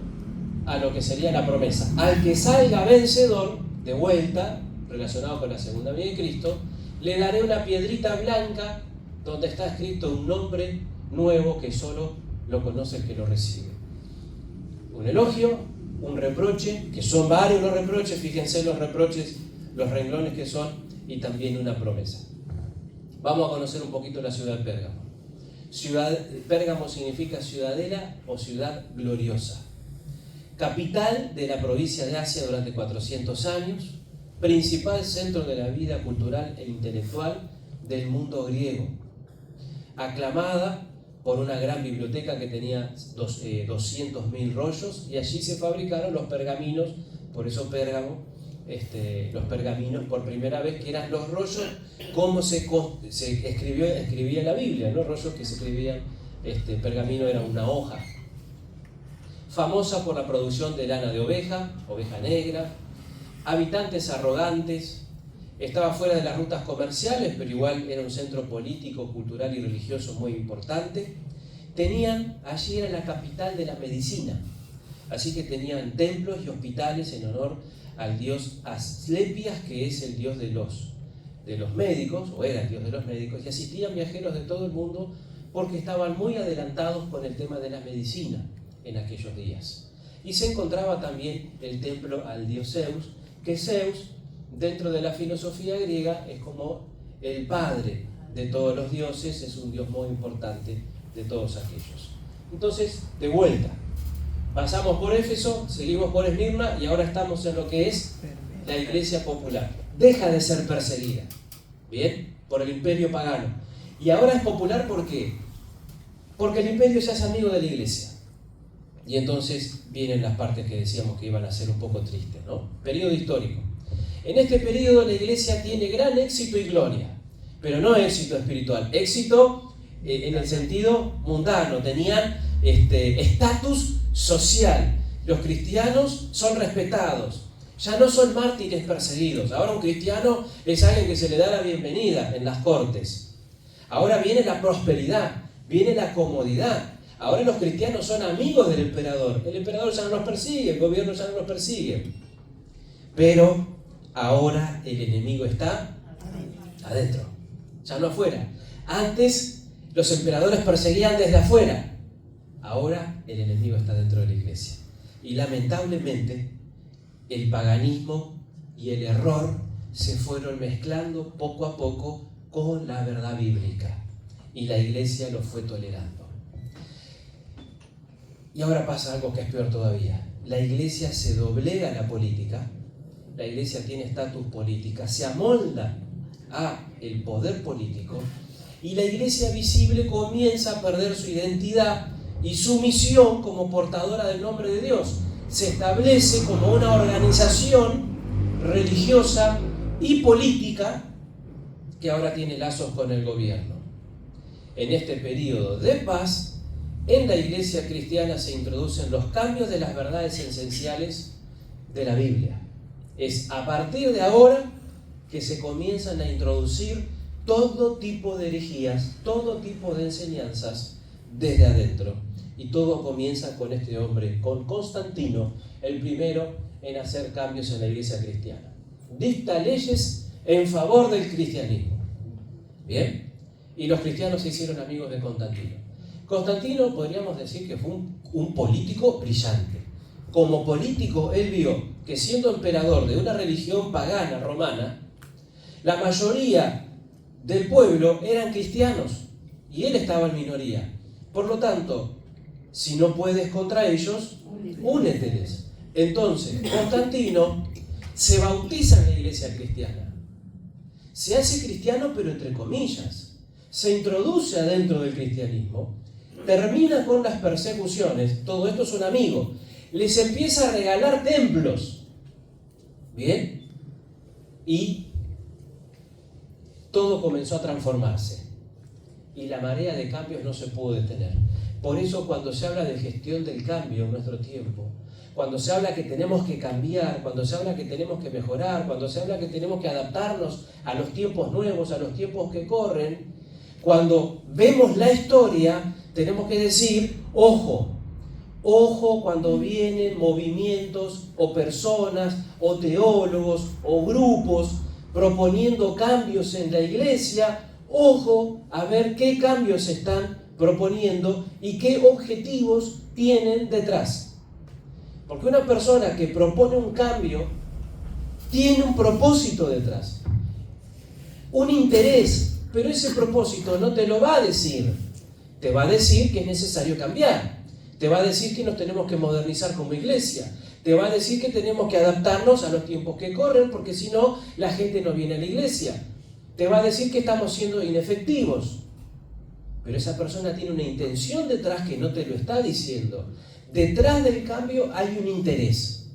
a lo que sería la promesa. Al que salga vencedor, de vuelta, relacionado con la segunda venida de Cristo, le daré una piedrita blanca donde está escrito un nombre nuevo que solo lo conoce el que lo recibe. Un elogio, un reproche, que son varios los reproches, fíjense los reproches, los renglones que son, y también una promesa. Vamos a conocer un poquito la ciudad de Pérgamo. Pérgamo significa ciudadela o ciudad gloriosa. Capital de la provincia de Asia durante 400 años, principal centro de la vida cultural e intelectual del mundo griego, aclamada por una gran biblioteca que tenía 200.000 rollos, y allí se fabricaron los pergaminos, por eso Pérgamo, los pergaminos por primera vez, que eran los rollos como se escribía la Biblia, ¿no? Rollos que se escribían, pergamino era una hoja. Famosa por la producción de lana de oveja negra, habitantes arrogantes, estaba fuera de las rutas comerciales, pero igual era un centro político, cultural y religioso muy importante. Allí era la capital de la medicina, así que tenían templos y hospitales en honor al dios Asclepias, que es el dios de los médicos, o era el dios de los médicos, y asistían viajeros de todo el mundo porque estaban muy adelantados con el tema de la medicina en aquellos días. Y se encontraba también el templo al dios Zeus, que Zeus, dentro de la filosofía griega, es como el padre de todos los dioses, es un dios muy importante de todos aquellos. Entonces, de vuelta, pasamos por Éfeso, seguimos por Esmirna y ahora estamos en lo que es la iglesia popular. Deja de ser perseguida, ¿bien? Por el imperio pagano. Y ahora es popular, ¿por qué? Porque el imperio ya es amigo de la iglesia. Y entonces vienen las partes que decíamos que iban a ser un poco tristes, ¿no? Periodo histórico. En este periodo la iglesia tiene gran éxito y gloria, pero no éxito espiritual, éxito en el sentido mundano. Tenían estatus social. Los cristianos son respetados. Ya no son mártires perseguidos. Ahora un cristiano es alguien que se le da la bienvenida en las cortes. Ahora viene la prosperidad, viene la comodidad. Ahora los cristianos son amigos del emperador. El emperador ya no los persigue, el gobierno ya no los persigue. Pero ahora el enemigo está adentro, ya no afuera. Antes los emperadores perseguían desde afuera. Ahora el enemigo está dentro de la iglesia. Y lamentablemente el paganismo y el error se fueron mezclando poco a poco con la verdad bíblica. Y la iglesia lo fue tolerando. Y ahora pasa algo que es peor todavía. La iglesia se doblega a la política. La iglesia tiene estatus política, se amolda a el poder político y la iglesia visible comienza a perder su identidad y su misión como portadora del nombre de Dios. Se establece como una organización religiosa y política que ahora tiene lazos con el gobierno. En este periodo de paz, en la iglesia cristiana se introducen los cambios de las verdades esenciales de la Biblia. Es a partir de ahora que se comienzan a introducir todo tipo de herejías, todo tipo de enseñanzas desde adentro. Y todo comienza con este hombre, con Constantino, el primero en hacer cambios en la iglesia cristiana. Dicta leyes en favor del cristianismo. ¿Bien? Y los cristianos se hicieron amigos de Constantino. Constantino podríamos decir que fue un político brillante. Como político, él vio que siendo emperador de una religión pagana romana, la mayoría del pueblo eran cristianos y él estaba en minoría. Por lo tanto, si no puedes contra ellos, úneteles. Entonces, Constantino se bautiza en la iglesia cristiana. Se hace cristiano, pero entre comillas. Se introduce adentro del cristianismo. Termina con las persecuciones. Todo esto es un amigo. Les empieza a regalar templos. ¿Bien? Y todo comenzó a transformarse. Y la marea de cambios no se pudo detener. Por eso cuando se habla de gestión del cambio en nuestro tiempo, cuando se habla que tenemos que cambiar, cuando se habla que tenemos que mejorar, cuando se habla que tenemos que adaptarnos a los tiempos nuevos, a los tiempos que corren, cuando vemos la historia, tenemos que decir, ojo cuando vienen movimientos o personas o teólogos o grupos proponiendo cambios en la iglesia, ojo a ver qué cambios están proponiendo y qué objetivos tienen detrás. Porque una persona que propone un cambio tiene un propósito detrás, un interés, pero ese propósito no te lo va a decir. Te va a decir que es necesario cambiar. Te va a decir que nos tenemos que modernizar como iglesia. Te va a decir que tenemos que adaptarnos a los tiempos que corren, porque si no, la gente no viene a la iglesia. Te va a decir que estamos siendo inefectivos. Pero esa persona tiene una intención detrás que no te lo está diciendo. Detrás del cambio hay un interés.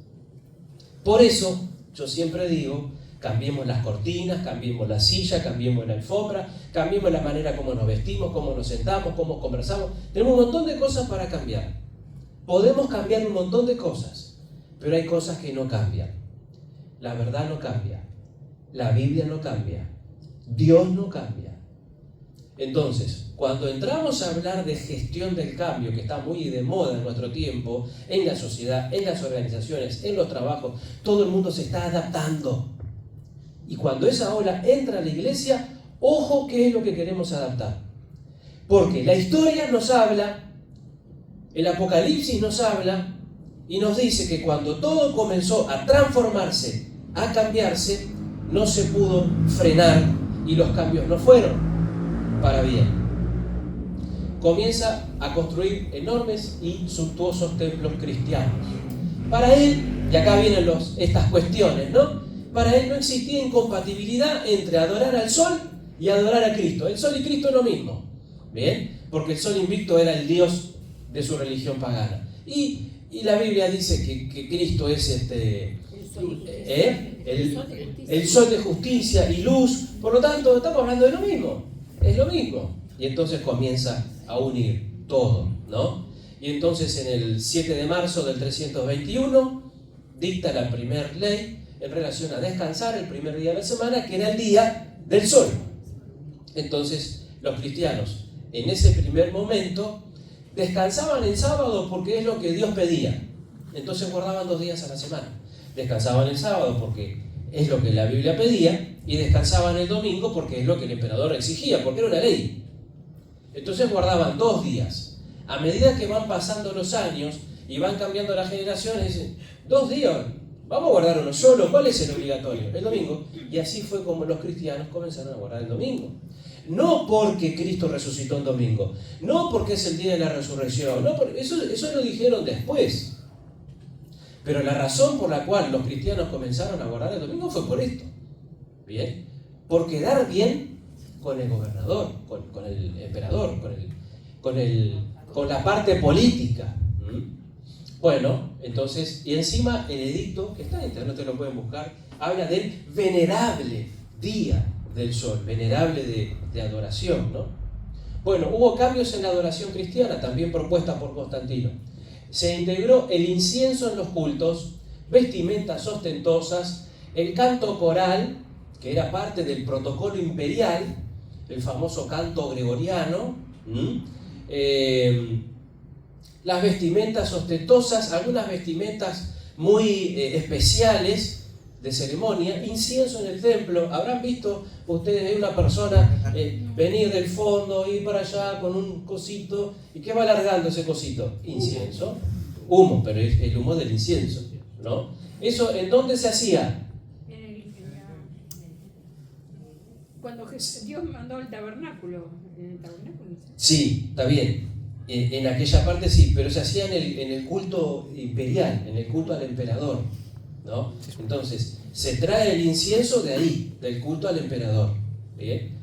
Por eso, yo siempre digo, cambiemos las cortinas, cambiemos la silla, cambiemos la alfombra, cambiemos la manera como nos vestimos, cómo nos sentamos, cómo conversamos. Tenemos un montón de cosas para cambiar. Podemos cambiar un montón de cosas, pero hay cosas que no cambian. La verdad no cambia. La Biblia no cambia. Dios no cambia. Entonces, cuando entramos a hablar de gestión del cambio, que está muy de moda en nuestro tiempo, en la sociedad, en las organizaciones, en los trabajos, todo el mundo se está adaptando. Y cuando esa ola entra a la iglesia, ojo qué es lo que queremos adaptar. Porque la historia nos habla, el Apocalipsis nos habla y nos dice que cuando todo comenzó a transformarse, a cambiarse, no se pudo frenar y los cambios no fueron para bien. Comienza a construir enormes y suntuosos templos cristianos. Para él, y acá vienen estas cuestiones, ¿no? Para él no existía incompatibilidad entre adorar al sol y adorar a Cristo. El sol y Cristo es lo mismo, ¿bien? Porque el sol invicto era el dios de su religión pagana. Y la Biblia dice que Cristo es el sol de justicia y luz. Por lo tanto, estamos hablando de lo mismo. Es lo mismo. Y entonces comienza a unir todo, ¿no? Y entonces en el 7 de marzo del 321 dicta la primera ley en relación a descansar el primer día de la semana, que era el día del sol. Entonces los cristianos en ese primer momento descansaban el sábado porque es lo que Dios pedía. Entonces guardaban 2 días a la semana. Descansaban el sábado porque es lo que la Biblia pedía, y descansaban el domingo porque es lo que el emperador exigía, porque era una ley. Entonces guardaban 2 días. A medida que van pasando los años y van cambiando las generaciones, dicen, 2 días, vamos a guardar uno solo, ¿cuál es el obligatorio? El domingo. Y así fue como los cristianos comenzaron a guardar el domingo. No porque Cristo resucitó en domingo, no porque es el día de la resurrección, no porque, eso lo dijeron después. Pero la razón por la cual los cristianos comenzaron a guardar el domingo fue por esto. Bien, por quedar bien con el gobernador, con el emperador, con la parte política. Bueno, entonces, y encima el edicto, que está en internet, te lo pueden buscar, habla del venerable día del sol, venerable de adoración, ¿no? Bueno, hubo cambios en la adoración cristiana, también propuesta por Constantino. Se integró el incienso en los cultos, vestimentas ostentosas, el canto coral, que era parte del protocolo imperial, el famoso canto gregoriano, las vestimentas ostentosas, algunas vestimentas muy especiales de ceremonia, incienso en el templo. Habrán visto ustedes una persona venir del fondo, ir para allá con un cosito, ¿y qué va alargando ese cosito? Incienso, humo, pero es el humo del incienso, ¿no? ¿Eso en dónde se hacía? Cuando Dios mandó el tabernáculo, ¿en el tabernáculo? Sí, está bien. En aquella parte sí, pero se hacía en el culto imperial, en el culto al emperador, ¿no? Entonces, se trae el incienso de ahí, del culto al emperador. ¿Bien?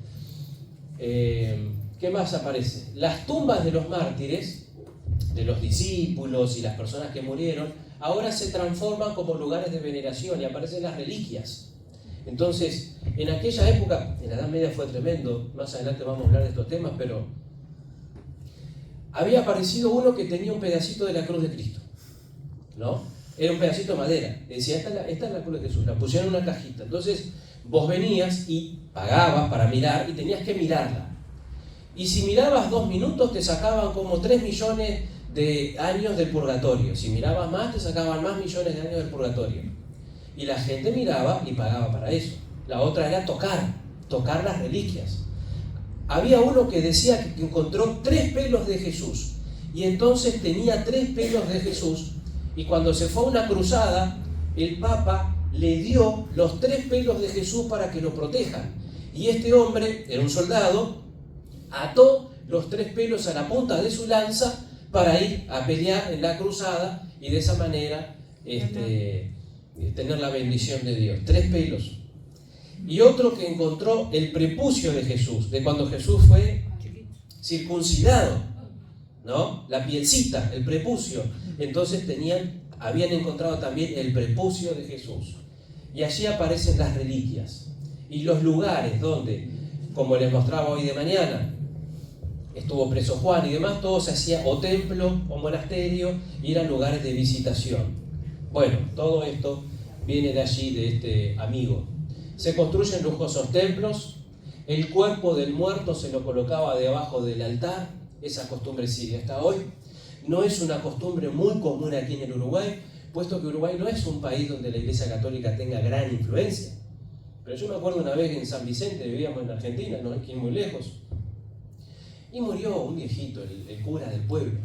¿Qué más aparece? Las tumbas de los mártires, de los discípulos y las personas que murieron, ahora se transforman como lugares de veneración y aparecen las reliquias. Entonces, en aquella época, en la Edad Media fue tremendo, más adelante vamos a hablar de estos temas, pero había aparecido uno que tenía un pedacito de la cruz de Cristo, ¿no? Era un pedacito de madera, decía, esta es la cruz de Jesús, la pusieron en una cajita. Entonces, vos venías y pagabas para mirar y tenías que mirarla. Y si mirabas 2 minutos, te sacaban como 3 millones de años del purgatorio. Si mirabas más, te sacaban más millones de años del purgatorio. Y la gente miraba y pagaba para eso. La otra era tocar las reliquias. Había uno que decía que encontró 3 pelos de Jesús. Y entonces tenía 3 pelos de Jesús. Y cuando se fue a una cruzada, el Papa le dio los 3 pelos de Jesús para que lo protejan. Y este hombre, era un soldado, ató los 3 pelos a la punta de su lanza para ir a pelear en la cruzada y de esa manera tener la bendición de Dios. 3 pelos. Y otro que encontró el prepucio de Jesús, de cuando Jesús fue circuncidado, ¿no? La pielcita, el prepucio. Entonces habían encontrado también el prepucio de Jesús. Y allí aparecen las reliquias. Y los lugares donde, como les mostraba hoy de mañana, estuvo preso Juan y demás, todo se hacía o templo o monasterio y eran lugares de visitación. Bueno, todo esto viene de allí, de este amigo. Se construyen lujosos templos, el cuerpo del muerto se lo colocaba debajo del altar, esa costumbre sigue hasta hoy. No es una costumbre muy común aquí en el Uruguay, puesto que Uruguay no es un país donde la Iglesia Católica tenga gran influencia. Pero yo me acuerdo una vez en San Vicente, vivíamos en Argentina, no aquí muy lejos, y murió un viejito, el cura del pueblo.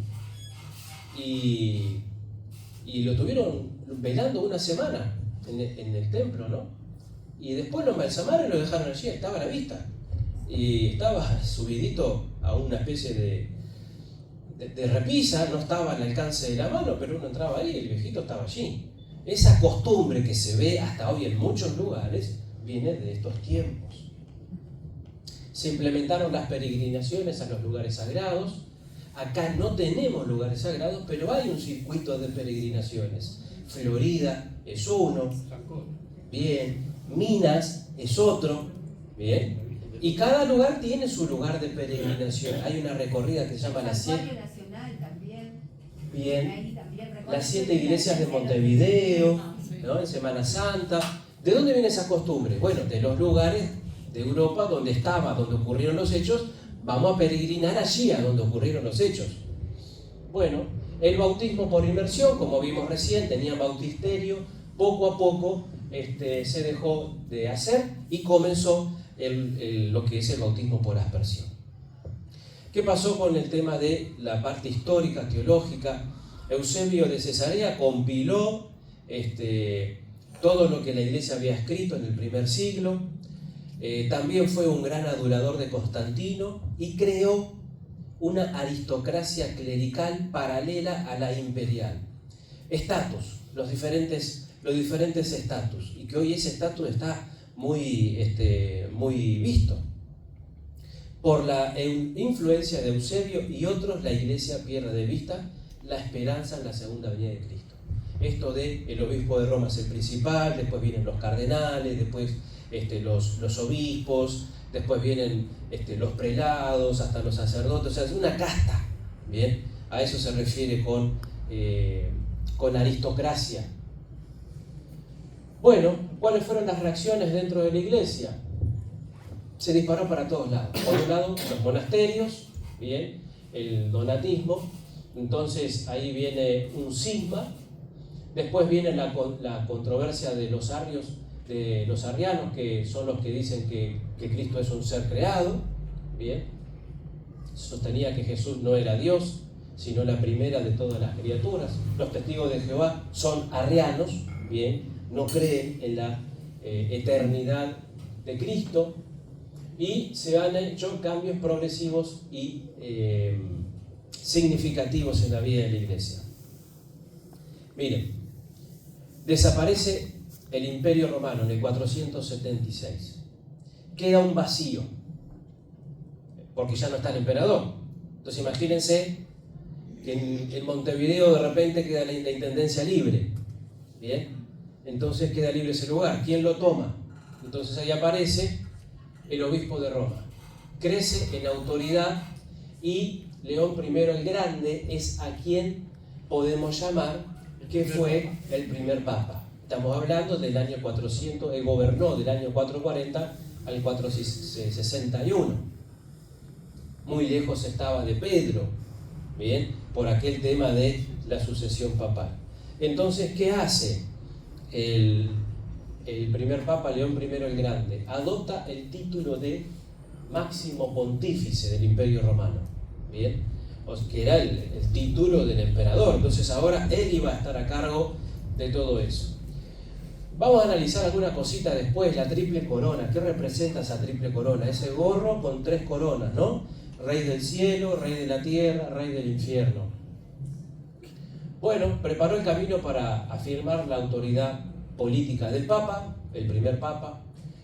Y lo tuvieron velando una semana en el templo, ¿no? Y después lo embalsamaron y lo dejaron allí, estaba a la vista. Y estaba subidito a una especie de repisa, no estaba al alcance de la mano, pero uno entraba ahí y el viejito estaba allí. Esa costumbre que se ve hasta hoy en muchos lugares viene de estos tiempos. Se implementaron las peregrinaciones a los lugares sagrados. Acá no tenemos lugares sagrados, pero hay un circuito de peregrinaciones. Florida es uno, bien. Minas es otro, bien. Y cada lugar tiene su lugar de peregrinación. Hay una recorrida que se llama la 7. Nacional también. bien las 7 iglesias de Montevideo, ¿no? En Semana Santa. ¿De dónde viene esa costumbre? Bueno, de los lugares de Europa donde ocurrieron los hechos. Vamos a peregrinar allí, a donde ocurrieron los hechos. Bueno, el bautismo por inmersión, como vimos recién, tenía bautisterio. Poco a poco se dejó de hacer y comenzó lo que es el bautismo por aspersión. ¿Qué pasó con el tema de la parte histórica, teológica? Eusebio de Cesarea compiló todo lo que la iglesia había escrito en el primer siglo. También fue un gran adulador de Constantino y creó una aristocracia clerical paralela a la imperial. Estatus, los diferentes estatus, y que hoy ese estatus está muy visto. Por la influencia de Eusebio y otros, la iglesia pierde de vista la esperanza en la segunda venida de Cristo. Esto de el obispo de Roma es el principal, después vienen los cardenales, después los obispos, después vienen los prelados, hasta los sacerdotes, o sea, es una casta, ¿bien? A eso se refiere con aristocracia. Bueno, ¿cuáles fueron las reacciones dentro de la iglesia? Se disparó para todos lados. Por un lado, los monasterios, ¿bien? El donatismo, entonces ahí viene un cisma. Después viene la controversia de los arrianos, que son los que dicen que Cristo es un ser creado, ¿bien? Sostenía que Jesús no era Dios, sino la primera de todas las criaturas. Los testigos de Jehová son arrianos, ¿bien? No creen en la eternidad de Cristo, y se han hecho cambios progresivos y significativos en la vida de la iglesia. Miren, desaparece el Imperio Romano en el 476. Queda un vacío, porque ya no está el emperador. Entonces imagínense que en Montevideo de repente queda la intendencia libre. ¿Bien? Entonces queda libre ese lugar. ¿Quién lo toma? Entonces ahí aparece el obispo de Roma. Crece en autoridad y León I el Grande es a quien podemos llamar que fue el primer papa. Estamos hablando del año 400, él gobernó del año 440 al 461. Muy lejos estaba de Pedro, ¿bien? Por aquel tema de la sucesión papal. Entonces, ¿qué hace el primer papa, León I el Grande? Adopta el título de máximo pontífice del Imperio Romano, ¿bien? Que era el título del emperador. Entonces ahora él iba a estar a cargo de todo eso. Vamos a analizar alguna cosita después. La triple corona. ¿Qué representa esa triple corona? Ese gorro con 3 coronas, ¿no? Rey del cielo, rey de la tierra, rey del infierno. Bueno, preparó el camino para afirmar la autoridad política del Papa, el primer Papa.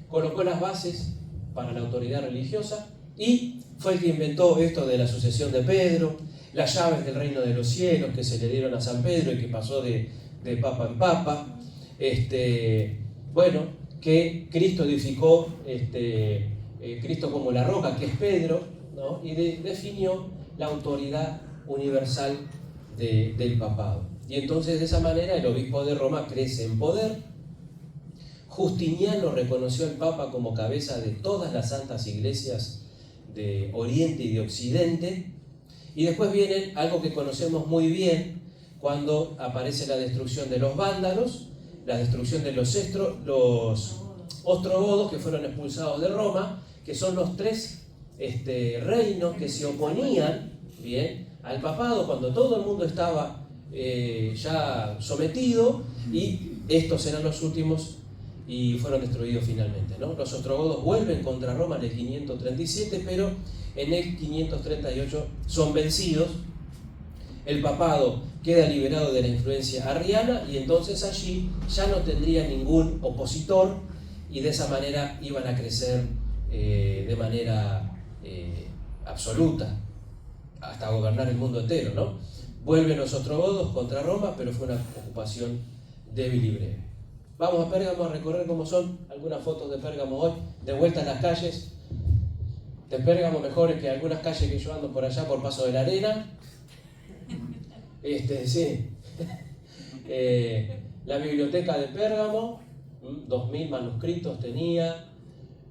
Colocó las bases para la autoridad religiosa y fue el que inventó esto de la sucesión de Pedro, las llaves del reino de los cielos que se le dieron a San Pedro y que pasó de papa en papa. Bueno, que Cristo edificó Cristo como la roca, que es Pedro, ¿no? Y definió la autoridad universal del papado. Y entonces de esa manera el obispo de Roma crece en poder. Justiniano reconoció al Papa como cabeza de todas las santas iglesias de Oriente y de Occidente. Y después viene algo que conocemos muy bien, cuando aparece la destrucción de los vándalos, la destrucción de los ostrogodos, que fueron expulsados de Roma, que son los 3 reinos que se oponían, ¿bien?, al papado cuando todo el mundo estaba ya sometido, y estos eran los últimos y fueron destruidos finalmente, ¿no? Los ostrogodos vuelven contra Roma en el 537, pero en el 538 son vencidos. El papado queda liberado de la influencia arriana y entonces allí ya no tendría ningún opositor, y de esa manera iban a crecer de manera absoluta hasta gobernar el mundo entero, ¿no? Vuelven los ostrogodos contra Roma, pero fue una ocupación débil y breve. Vamos a Pérgamo a recorrer cómo son algunas fotos de Pérgamo hoy, de vuelta en las calles de Pérgamo, mejores que algunas calles que yo ando por allá por Paso de la Arena. Sí. La biblioteca de Pérgamo, 2000 manuscritos tenía.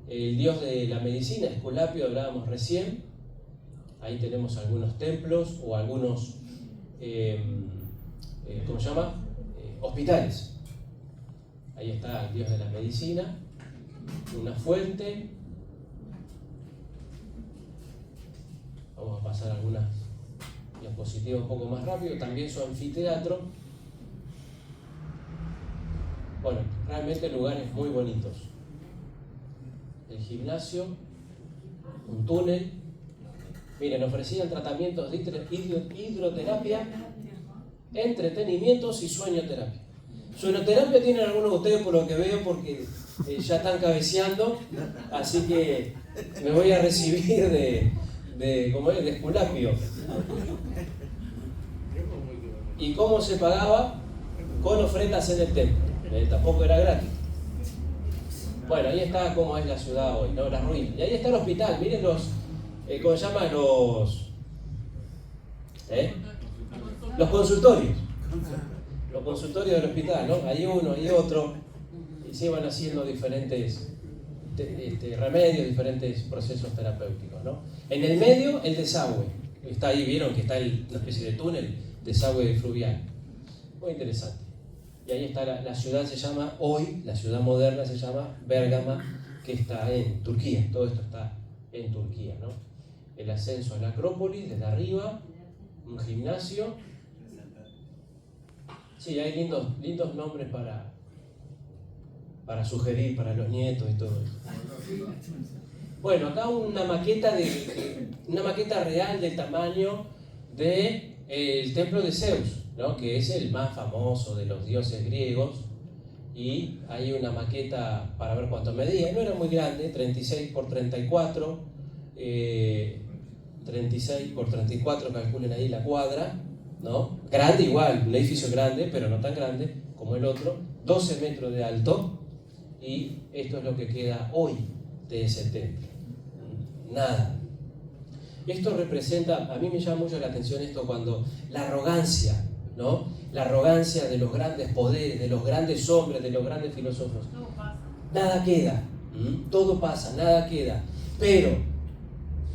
El dios de la medicina, Esculapio, hablábamos recién. Ahí tenemos algunos templos o algunos, ¿cómo se llama? Hospitales. Ahí está el dios de la medicina, una fuente. Vamos a pasar algunas diapositivas un poco más rápido. También su anfiteatro. Bueno, realmente lugares muy bonitos. El gimnasio, un túnel. Miren, ofrecían tratamientos de hidroterapia, entretenimientos y sueñoterapia. Sueñoterapia tienen algunos de ustedes por lo que veo, porque ya están cabeceando, así que me voy a recibir ¿cómo es? De Esculapio. ¿Y cómo se pagaba? Con ofrendas en el templo. Tampoco era gratis. Bueno, ahí está cómo es la ciudad hoy, ¿no? Las ruinas. Y ahí está el hospital, miren ¿cómo se llaman? Los consultorios. Los consultorios del hospital, ¿no? Hay uno, hay otro, y se van haciendo diferentes remedios, diferentes procesos terapéuticos, ¿no? En el medio, el desagüe. Está ahí, vieron que está una especie de túnel, desagüe fluvial. Muy interesante. Y ahí está la ciudad, se llama hoy, la ciudad moderna se llama Bérgama, que está en Turquía. Todo esto está en Turquía, ¿no? El ascenso a la Acrópolis desde arriba, un gimnasio. Sí, hay lindos nombres para sugerir para los nietos y todo eso. Bueno, acá una maqueta real del tamaño del templo de Zeus, ¿no? Que es el más famoso de los dioses griegos, y hay una maqueta para ver cuánto medía. No era muy grande, 36 por 34, 36 por 34, calculen ahí la cuadra, ¿no? Grande igual, un edificio grande, pero no tan grande como el otro, 12 metros de alto, y esto es lo que queda hoy de ese templo. Nada. Esto representa, a mí me llama mucho la atención esto cuando la arrogancia, ¿no? La arrogancia de los grandes poderes, de los grandes hombres, de los grandes filósofos. Nada queda, todo pasa, nada queda. Pero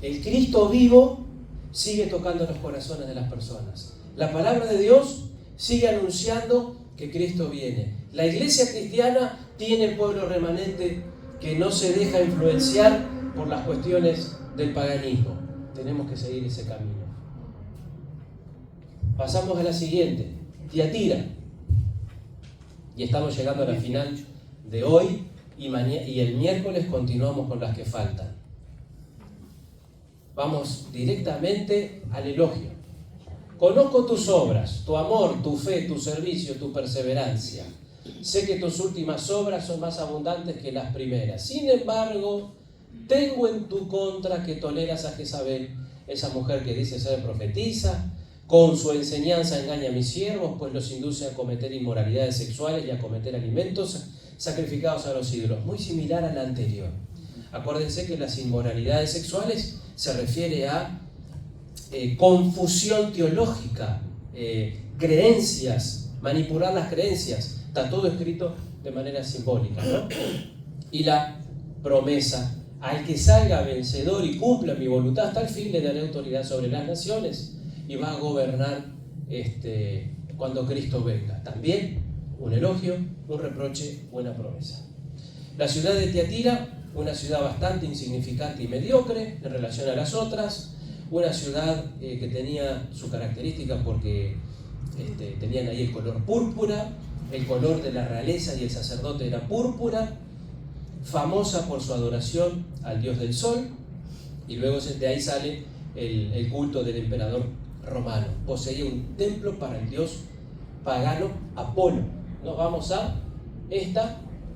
el Cristo vivo sigue tocando los corazones de las personas. La palabra de Dios sigue anunciando que Cristo viene. La iglesia cristiana tiene el pueblo remanente que no se deja influenciar por las cuestiones del paganismo. Tenemos que seguir ese camino. Pasamos a la siguiente, Tiatira. Y estamos llegando a la final de hoy y el miércoles continuamos con las que faltan. Vamos directamente al elogio. Conozco tus obras, tu amor, tu fe, tu servicio, tu perseverancia. Sé que tus últimas obras son más abundantes que las primeras. Sin embargo, tengo en tu contra que toleras a Jezabel, esa mujer que dice ser profetisa. Con su enseñanza engaña a mis siervos, pues los induce a cometer inmoralidades sexuales y a cometer alimentos sacrificados a los ídolos. Muy similar a la anterior. Acuérdense que las inmoralidades sexuales se refiere a confusión teológica, creencias, manipular las creencias. Está todo escrito de manera simbólica, ¿no? Y la promesa: al que salga vencedor y cumpla mi voluntad hasta el fin, le daré autoridad sobre las naciones y va a gobernar cuando Cristo venga. También un elogio, un reproche, una promesa. La ciudad de Tiatira, una ciudad bastante insignificante y mediocre en relación a las otras, una ciudad que tenía su característica porque tenían ahí el color púrpura, el color de la realeza y el sacerdote era púrpura, famosa por su adoración al dios del sol, y luego de ahí sale el culto del emperador romano. Poseía un templo para el dios pagano Apolo. Nos vamos a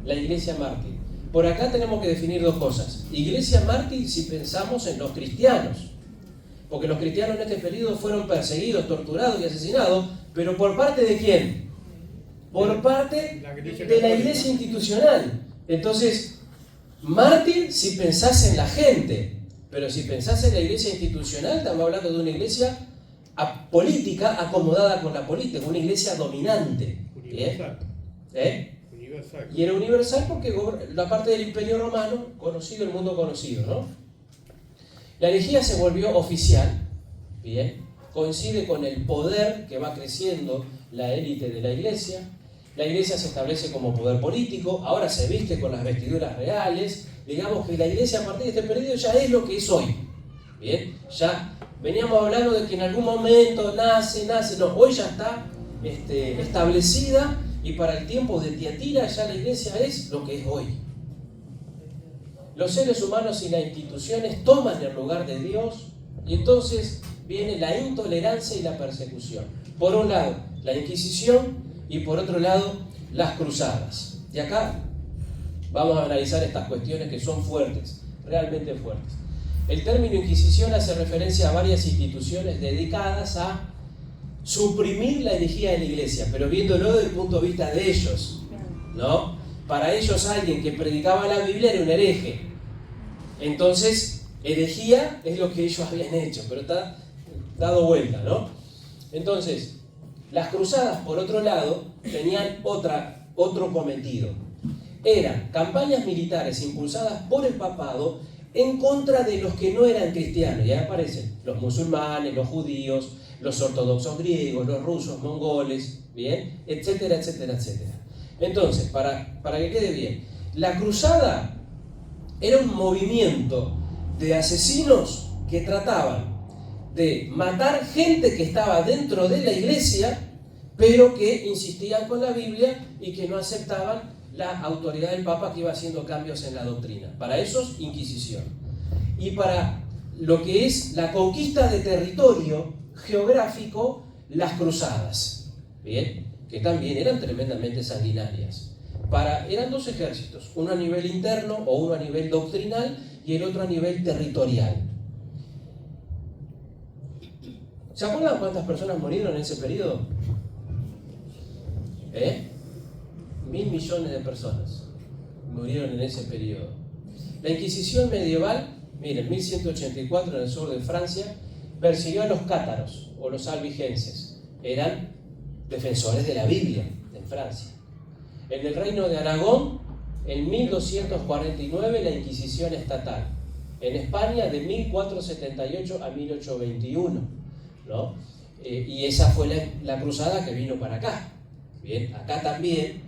la iglesia mártir. Por acá tenemos que definir dos cosas. Iglesia mártir si pensamos en los cristianos, porque los cristianos en este periodo fueron perseguidos, torturados y asesinados, pero ¿por parte de quién? Por parte de la iglesia institucional. Entonces, mártir si pensás en la gente, pero si pensás en la iglesia institucional, estamos hablando de una iglesia política acomodada con la política, una iglesia dominante. Universal. Universal. Y era universal porque la parte del Imperio Romano, conocido, el mundo conocido, ¿no? La herejía se volvió oficial, ¿bien? Coincide con el poder que va creciendo la élite de la iglesia. La iglesia se establece como poder político, ahora se viste con las vestiduras reales. Digamos que la iglesia a partir de este periodo ya es lo que es hoy. Bien, ya veníamos hablando de que en algún momento nace, no, hoy ya está establecida, y para el tiempo de Tiatira ya la iglesia es lo que es hoy. Los seres humanos y las instituciones toman el lugar de Dios, y entonces viene la intolerancia y la persecución. Por un lado, la Inquisición, y por otro lado, las cruzadas. Y acá vamos a analizar estas cuestiones que son fuertes, realmente fuertes. El término Inquisición hace referencia a varias instituciones dedicadas a suprimir la herejía de la iglesia, pero viéndolo desde el punto de vista de ellos, ¿no? Para ellos alguien que predicaba la Biblia era un hereje. Entonces, herejía es lo que ellos habían hecho, pero está dado vuelta, ¿no? Entonces, las cruzadas, por otro lado, tenían otro cometido. Eran campañas militares impulsadas por el papado en contra de los que no eran cristianos. Y ahí aparecen los musulmanes, los judíos, los ortodoxos griegos, los rusos, mongoles, ¿bien? Etcétera, etcétera, etcétera. Entonces, para que quede bien, la cruzada era un movimiento de asesinos que trataban de matar gente que estaba dentro de la iglesia, pero que insistían con la Biblia y que no aceptaban la autoridad del Papa, que iba haciendo cambios en la doctrina. Para esos, Inquisición. Y para lo que es la conquista de territorio geográfico, las cruzadas, ¿bien? Que también eran tremendamente sanguinarias. Eran dos ejércitos, uno a nivel interno o uno a nivel doctrinal y el otro a nivel territorial. ¿Se acuerdan cuántas personas murieron en ese periodo? 1.000 millones de personas murieron en ese periodo. La Inquisición medieval, miren, 1184 en el sur de Francia, persiguió a los cátaros o los albigenses. Eran defensores de la Biblia en Francia. En el reino de Aragón, en 1249, la Inquisición estatal. En España, de 1478 a 1821, ¿no? Y esa fue la cruzada que vino para acá. Bien, acá también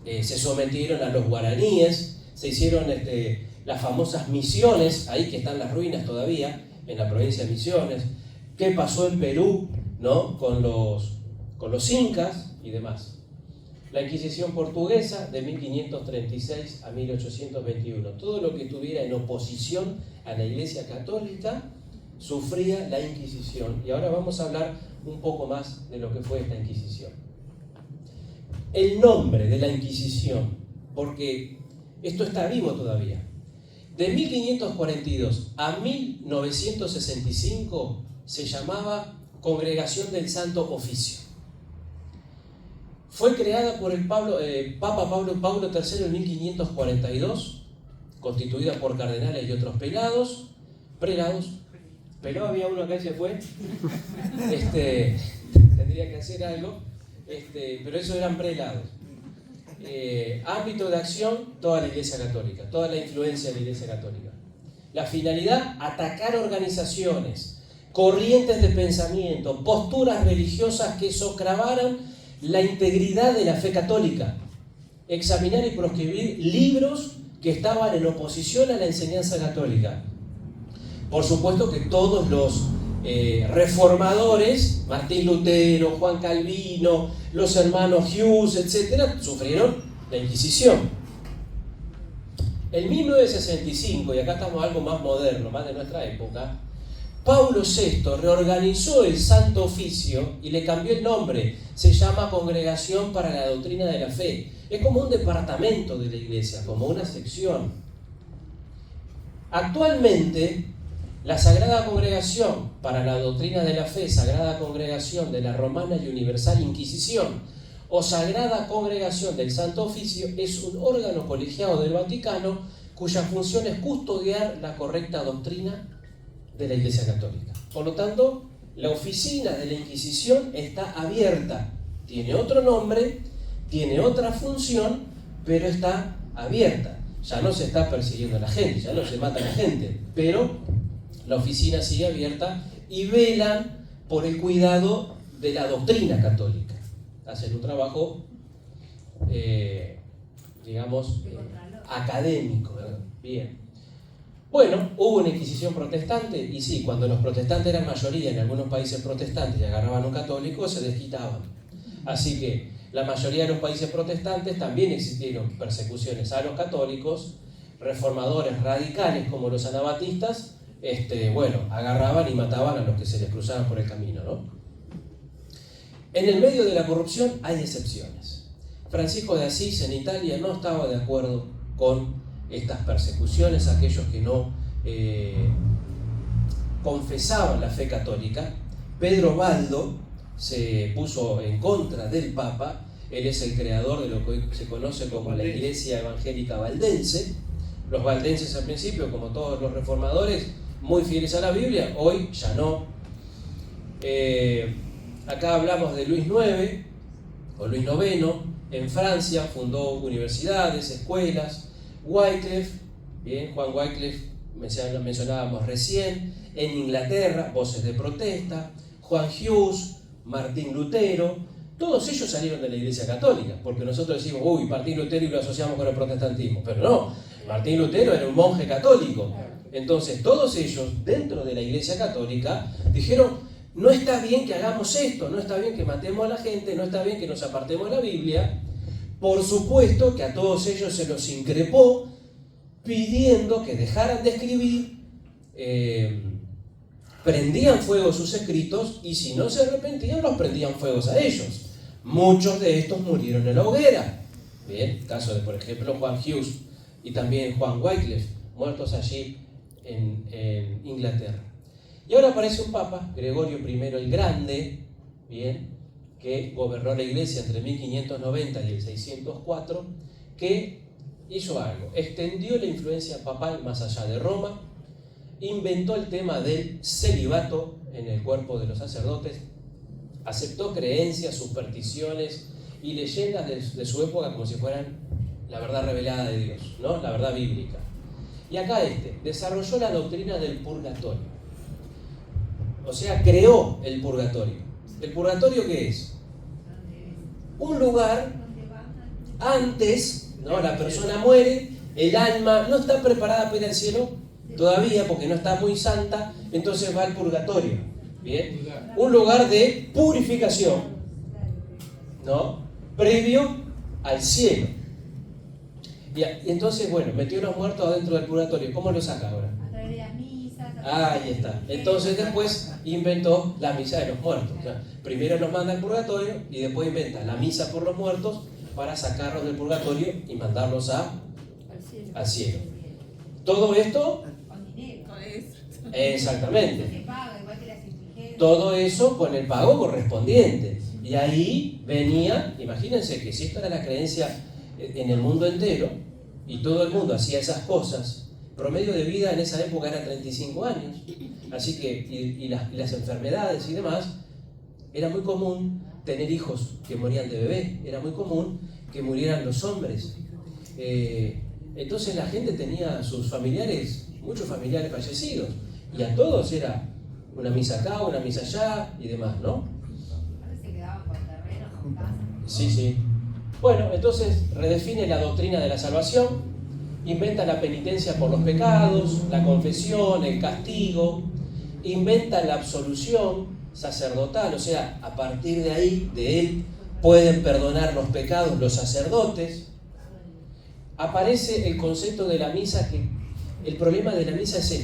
se sometieron a los guaraníes, se hicieron las famosas misiones, ahí que están las ruinas todavía, en la provincia de Misiones. ¿Qué pasó en Perú, ¿no? con los incas y demás? La Inquisición portuguesa, de 1536 a 1821. Todo lo que estuviera en oposición a la Iglesia Católica sufría la Inquisición. Y ahora vamos a hablar un poco más de lo que fue esta Inquisición. El nombre de la Inquisición, porque esto está vivo todavía. De 1542 a 1965 se llamaba Congregación del Santo Oficio. Fue creada por el Papa Pablo III en 1542, constituida por cardenales y otros prelados. Pelado había uno acá y se fue. Tendría que hacer algo, pero esos eran prelados. Ámbito de acción, toda la Iglesia Católica, toda la influencia de la Iglesia Católica. La finalidad, atacar organizaciones, corrientes de pensamiento, posturas religiosas que socavaran la integridad de la fe católica, examinar y proscribir libros que estaban en oposición a la enseñanza católica. Por supuesto que todos los reformadores, Martín Lutero, Juan Calvino, los hermanos Hughes, etc., sufrieron la Inquisición. En 1965, y acá estamos algo más moderno, más de nuestra época, Paulo VI reorganizó el Santo Oficio y le cambió el nombre. Se llama Congregación para la Doctrina de la Fe. Es como un departamento de la Iglesia, como una sección. Actualmente, la Sagrada Congregación para la Doctrina de la Fe, Sagrada Congregación de la Romana y Universal Inquisición, o Sagrada Congregación del Santo Oficio, es un órgano colegiado del Vaticano cuya función es custodiar la correcta doctrina de la Iglesia Católica. Por lo tanto, la oficina de la Inquisición está abierta. Tiene otro nombre, tiene otra función, pero está abierta. Ya no se está persiguiendo a la gente, ya no se mata a la gente, pero la oficina sigue abierta y velan por el cuidado de la doctrina católica. Hacen un trabajo, académico, ¿verdad? Bien. Bueno, hubo una Inquisición protestante, y sí, cuando los protestantes eran mayoría en algunos países protestantes y agarraban a un católico, se desquitaban. Así que la mayoría de los países protestantes también existieron persecuciones a los católicos, reformadores radicales como los anabatistas, agarraban y mataban a los que se les cruzaban por el camino, ¿no? En el medio de la corrupción hay excepciones. Francisco de Asís en Italia no estaba de acuerdo con estas persecuciones a aquellos que no confesaban la fe católica. Pedro Baldo se puso en contra del Papa. Él es el creador de lo que hoy se conoce como la Iglesia Evangélica Valdense. Los valdenses al principio, como todos los reformadores, muy fieles a la Biblia, hoy ya no. Acá hablamos de Luis IX o Luis IX. En Francia fundó universidades, escuelas. Wycliffe, bien, Juan Wycliffe, mencionábamos recién. En Inglaterra, voces de protesta. Juan Hughes, Martín Lutero, todos ellos salieron de la Iglesia Católica, porque nosotros decimos, uy, Martín Lutero, y lo asociamos con el protestantismo, pero no, Martín Lutero era un monje católico. Entonces todos ellos dentro de la Iglesia Católica dijeron, no está bien que hagamos esto, no está bien que matemos a la gente, no está bien que nos apartemos de la Biblia. Por supuesto que a todos ellos se los increpó pidiendo que dejaran de escribir, prendían fuego sus escritos, y si no se arrepentían los prendían fuegos a ellos. Muchos de estos murieron en la hoguera. Bien, caso de por ejemplo Juan Hughes y también Juan Wycliffe, muertos allí en Inglaterra. Y ahora aparece un papa, Gregorio I el Grande, bien, que gobernó la Iglesia entre 1590 y el 604, que hizo algo, extendió la influencia papal más allá de Roma, inventó el tema del celibato en el cuerpo de los sacerdotes, aceptó creencias, supersticiones y leyendas de su época como si fueran la verdad revelada de Dios, ¿no? La verdad bíblica. Y acá desarrolló la doctrina del purgatorio. O sea, creó el purgatorio. ¿El purgatorio qué es? Un lugar antes, ¿no? La persona muere, el alma no está preparada para ir al cielo todavía porque no está muy santa, entonces va al purgatorio. ¿Bien? Un lugar de purificación, ¿no? Previo al cielo. Y entonces, bueno, metió a los muertos adentro del purgatorio. ¿Cómo lo saca ahora? A través de las misas. Ahí está. Entonces después inventó la misa de los muertos. O sea, primero los manda al purgatorio y después inventa la misa por los muertos para sacarlos del purgatorio y mandarlos al cielo. Todo esto... Con dinero. Exactamente. Se paga, igual que las indulgencias. Todo eso con el pago correspondiente. Y ahí venía, imagínense que si esto era la creencia en el mundo entero y todo el mundo hacía esas cosas, promedio de vida en esa época era 35 años. Así que, y las enfermedades y demás, era muy común tener hijos que morían de bebé, era muy común que murieran los hombres. Entonces la gente tenía sus familiares, muchos familiares fallecidos, y a todos era una misa acá, una misa allá y demás, ¿no? Ahora se quedaban con terrenos, con casas. Sí. Bueno, entonces redefine la doctrina de la salvación, inventa la penitencia por los pecados, la confesión, el castigo, inventa la absolución sacerdotal, o sea, a partir de ahí, de él, pueden perdonar los pecados los sacerdotes. Aparece el concepto de la misa, que el problema de la misa es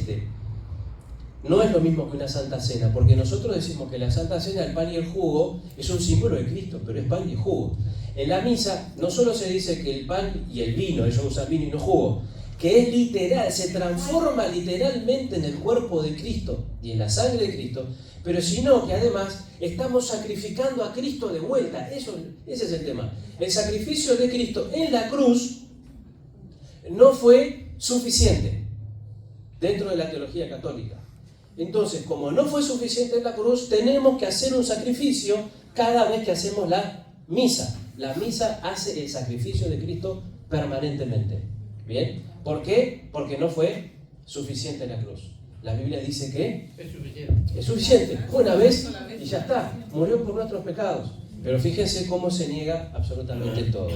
no es lo mismo que una Santa Cena, porque nosotros decimos que la Santa Cena, el pan y el jugo, es un símbolo de Cristo, pero es pan y jugo. En la misa no solo se dice que el pan y el vino, ellos usan vino y no jugo, que es literal, se transforma literalmente en el cuerpo de Cristo y en la sangre de Cristo, pero sino que además estamos sacrificando a Cristo de vuelta. Ese es el tema. El sacrificio de Cristo en la cruz no fue suficiente dentro de la teología católica. Entonces, como no fue suficiente la cruz, tenemos que hacer un sacrificio cada vez que hacemos la misa. La misa hace el sacrificio de Cristo permanentemente. ¿Bien? ¿Por qué? Porque no fue suficiente la cruz. La Biblia dice que Es suficiente. es suficiente. Una vez y ya está. Murió por nuestros pecados. Pero fíjense cómo se niega absolutamente todo.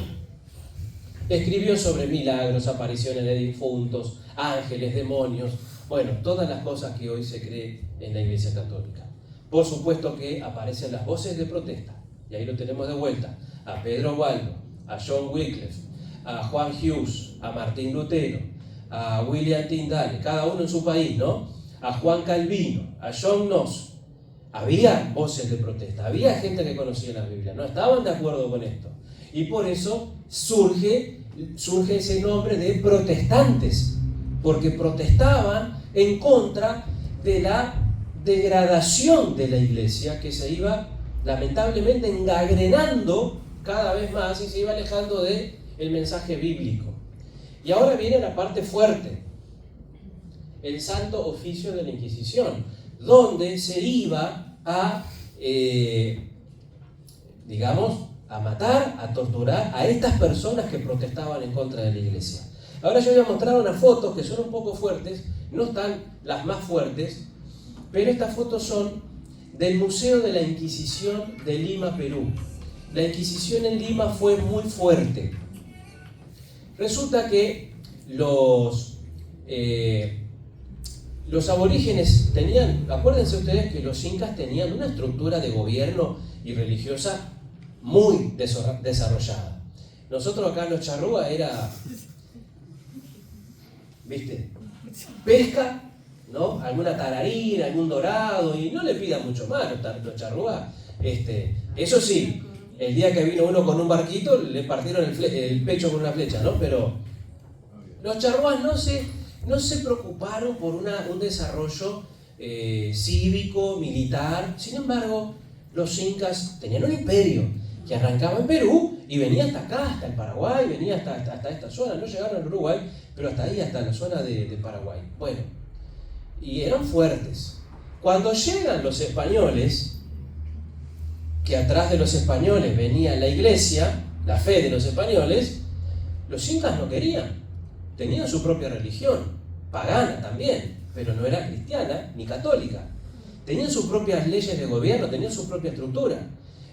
Escribió sobre milagros, apariciones de difuntos, ángeles, demonios. Bueno, todas las cosas que hoy se cree en la Iglesia Católica. Por supuesto que aparecen las voces de protesta. Y ahí lo tenemos de vuelta. A Pedro Waldo, a John Wycliffe, a Juan Hughes, a Martín Lutero, a William Tyndale, cada uno en su país, ¿no? A Juan Calvino, a John Knox. Había voces de protesta, había gente que conocía la Biblia, no estaban de acuerdo con esto. Y por eso surge ese nombre de protestantes, porque protestaban en contra de la degradación de la iglesia que se iba lamentablemente engangrenando cada vez más y se iba alejando del mensaje bíblico. Y ahora viene la parte fuerte, el santo oficio de la Inquisición, donde se iba a, a matar, a torturar a estas personas que protestaban en contra de la iglesia. Ahora yo voy a mostrar unas fotos que son un poco fuertes, no están las más fuertes, pero estas fotos son del Museo de la Inquisición de Lima, Perú. La Inquisición en Lima fue muy fuerte. Resulta que los aborígenes tenían, acuérdense ustedes que los incas tenían una estructura de gobierno y religiosa muy desarrollada. Nosotros acá los charrúas era, ¿viste? Pesca, ¿no? Alguna tararina, algún dorado, y no le pidan mucho más los charrúas. Eso sí, el día que vino uno con un barquito, le partieron el pecho con una flecha, ¿no? Pero los charrúas no se preocuparon por un desarrollo cívico, militar. Sin embargo, los incas tenían un imperio que arrancaba en Perú y venía hasta acá, hasta el Paraguay, venía hasta esta zona. No llegaron al Uruguay, pero hasta ahí, hasta la zona de Paraguay. Bueno, y eran fuertes. Cuando llegan los españoles, que atrás de los españoles venía la iglesia, la fe de los españoles, los incas no querían. Tenían su propia religión, pagana también, pero no era cristiana ni católica. Tenían sus propias leyes de gobierno, tenían su propia estructura.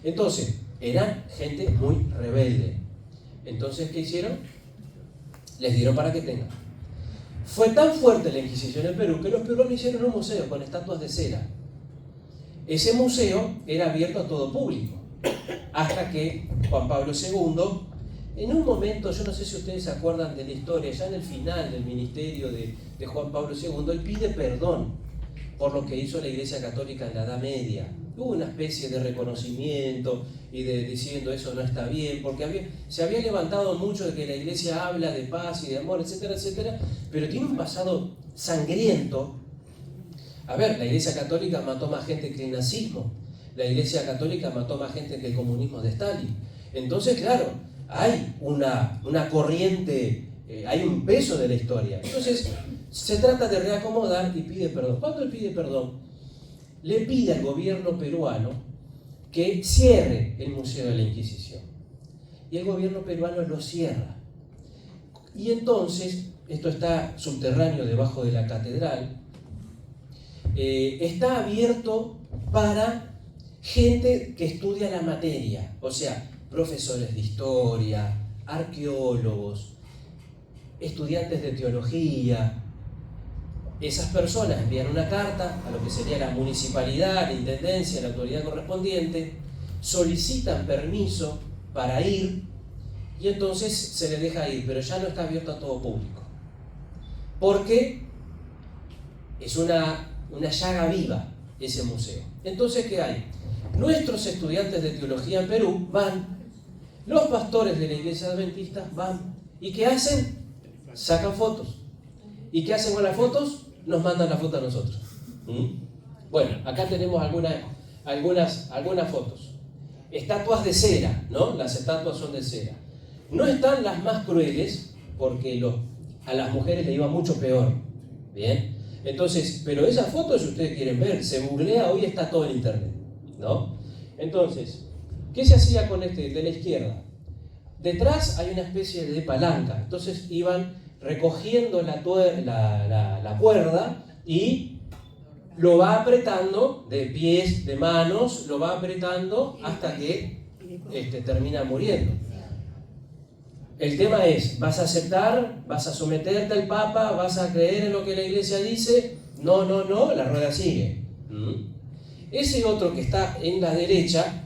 Entonces, eran gente muy rebelde. Entonces, ¿qué hicieron? Les dieron para que tengan. Fue tan fuerte la Inquisición en Perú que los peruanos hicieron un museo con estatuas de cera. Ese museo era abierto a todo público, hasta que Juan Pablo II, en un momento, yo no sé si ustedes se acuerdan de la historia, ya en el final del ministerio de Juan Pablo II, él pide perdón por lo que hizo la Iglesia Católica en la Edad Media. Hubo una especie de reconocimiento y de diciendo eso no está bien, porque se había levantado mucho de que la Iglesia habla de paz y de amor, etcétera, etcétera, pero tiene un pasado sangriento. A ver, la Iglesia Católica mató más gente que el nazismo, la Iglesia Católica mató más gente que el comunismo de Stalin. Entonces, claro, hay una corriente, hay un peso de la historia. Entonces, se trata de reacomodar y pide perdón. ¿Cuándo él pide perdón? Le pide al gobierno peruano que cierre el Museo de la Inquisición. Y el gobierno peruano lo cierra. Y entonces, esto está subterráneo debajo de la catedral, está abierto para gente que estudia la materia, o sea, profesores de historia, arqueólogos, estudiantes de teología. Esas personas envían una carta a lo que sería la municipalidad, la intendencia, la autoridad correspondiente, solicitan permiso para ir y entonces se les deja ir, pero ya no está abierto a todo público. Porque es una llaga viva ese museo. Entonces, ¿qué hay? Nuestros estudiantes de teología en Perú van, los pastores de la iglesia adventista van, ¿y qué hacen? Sacan fotos. ¿Y qué hacen con las fotos? Nos mandan la foto a nosotros. Bueno, acá tenemos algunas fotos. Estatuas de cera, ¿no? Las estatuas son de cera. No están las más crueles, porque a las mujeres les iba mucho peor. ¿Bien? Entonces, pero esa foto, si ustedes quieren ver, se googlea, hoy está todo en internet, ¿no? Entonces, ¿qué se hacía con este de la izquierda? Detrás hay una especie de palanca, entonces iban recogiendo la cuerda y lo va apretando de pies, de manos, lo va apretando hasta que termina muriendo. El tema es, ¿vas a aceptar? ¿Vas a someterte al Papa? ¿Vas a creer en lo que la Iglesia dice? No, la rueda sigue. Ese otro que está en la derecha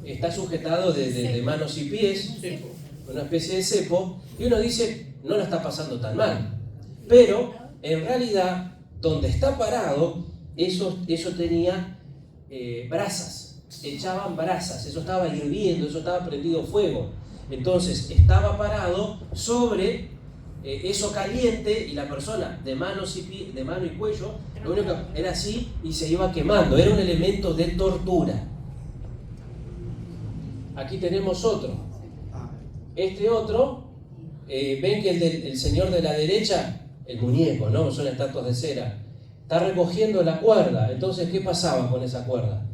está sujetado de manos y pies, una especie de cepo, y uno dice, no la está pasando tan mal. Pero, en realidad, donde está parado, eso tenía brasas, echaban brasas, eso estaba hirviendo, eso estaba prendido fuego. Entonces estaba parado sobre eso caliente y la persona de mano y cuello, lo único que era así y se iba quemando, era un elemento de tortura. Aquí tenemos otro. Este otro, ven que el señor de la derecha, el muñeco, ¿no? Son estatuas de cera, está recogiendo la cuerda. Entonces, ¿qué pasaba con esa cuerda?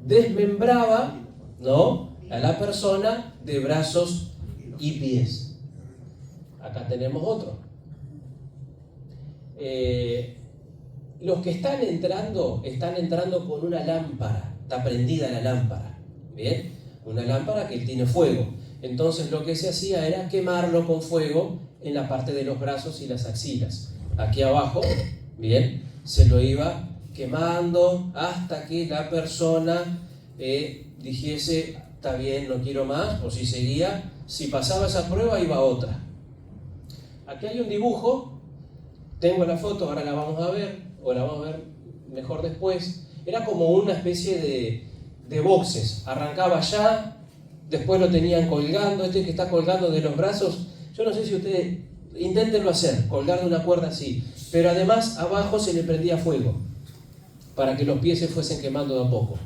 Desmembraba, ¿no?, a la persona de brazos y pies. Acá tenemos otro. Los que están entrando con una lámpara, está prendida la lámpara, ¿bien? Una lámpara que tiene fuego. Entonces lo que se hacía era quemarlo con fuego en la parte de los brazos y las axilas. Aquí abajo, ¿bien?, se lo iba quemando hasta que la persona dijese, está bien, no quiero más, o si seguía, si pasaba esa prueba iba a otra. Aquí hay un dibujo, tengo la foto, ahora la vamos a ver, o la vamos a ver mejor después. Era como una especie de boxes, arrancaba allá, después lo tenían colgando, este que está colgando de los brazos, yo no sé si ustedes, inténtenlo hacer, colgar de una cuerda así, pero además abajo se le prendía fuego, para que los pies se fuesen quemando de a poco.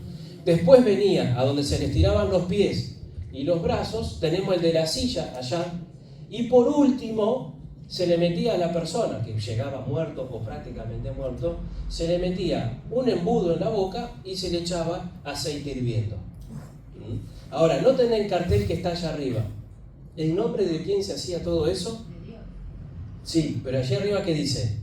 Después venía a donde se les tiraban los pies y los brazos, tenemos el de la silla allá, y por último se le metía a la persona que llegaba muerto o prácticamente muerto, se le metía un embudo en la boca y se le echaba aceite hirviendo. Ahora, noten el cartel que está allá arriba. ¿En nombre de quién se hacía todo eso? Sí, pero allá arriba, ¿qué dice?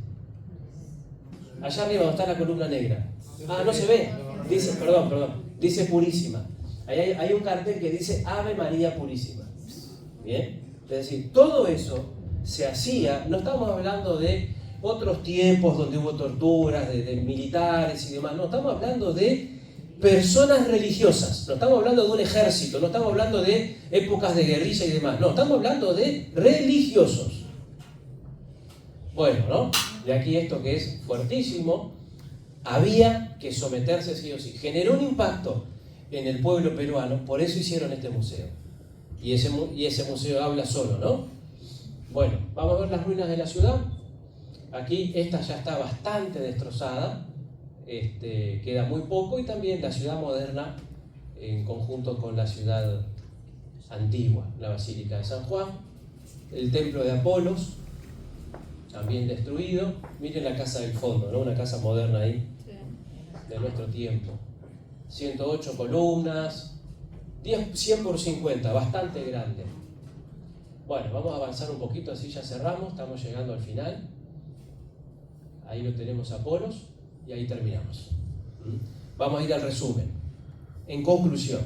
Allá arriba donde está la columna negra. Ah, no se ve. Dice, perdón. Dice Purísima. Ahí hay un cartel que dice Ave María Purísima. ¿Bien? Es decir, todo eso se hacía, no estamos hablando de otros tiempos donde hubo torturas, de militares y demás, no, estamos hablando de personas religiosas, no estamos hablando de un ejército, no estamos hablando de épocas de guerrilla y demás, no, estamos hablando de religiosos. Bueno, ¿no? De aquí esto que es fuertísimo, había que someterse sí o sí. Generó un impacto en el pueblo peruano, por eso hicieron este museo. Y ese museo habla solo, ¿no? Bueno, vamos a ver las ruinas de la ciudad. Aquí esta ya está bastante destrozada, queda muy poco, y también la ciudad moderna en conjunto con la ciudad antigua, la Basílica de San Juan, el templo de Apolos, también destruido. Miren la casa del fondo, ¿no? Una casa moderna ahí, de nuestro tiempo. 108 columnas, 100 por 50, bastante grande. Bueno, vamos a avanzar un poquito, así ya cerramos, estamos llegando al final. Ahí lo tenemos Apolos y ahí terminamos. Vamos a ir al resumen. En conclusión,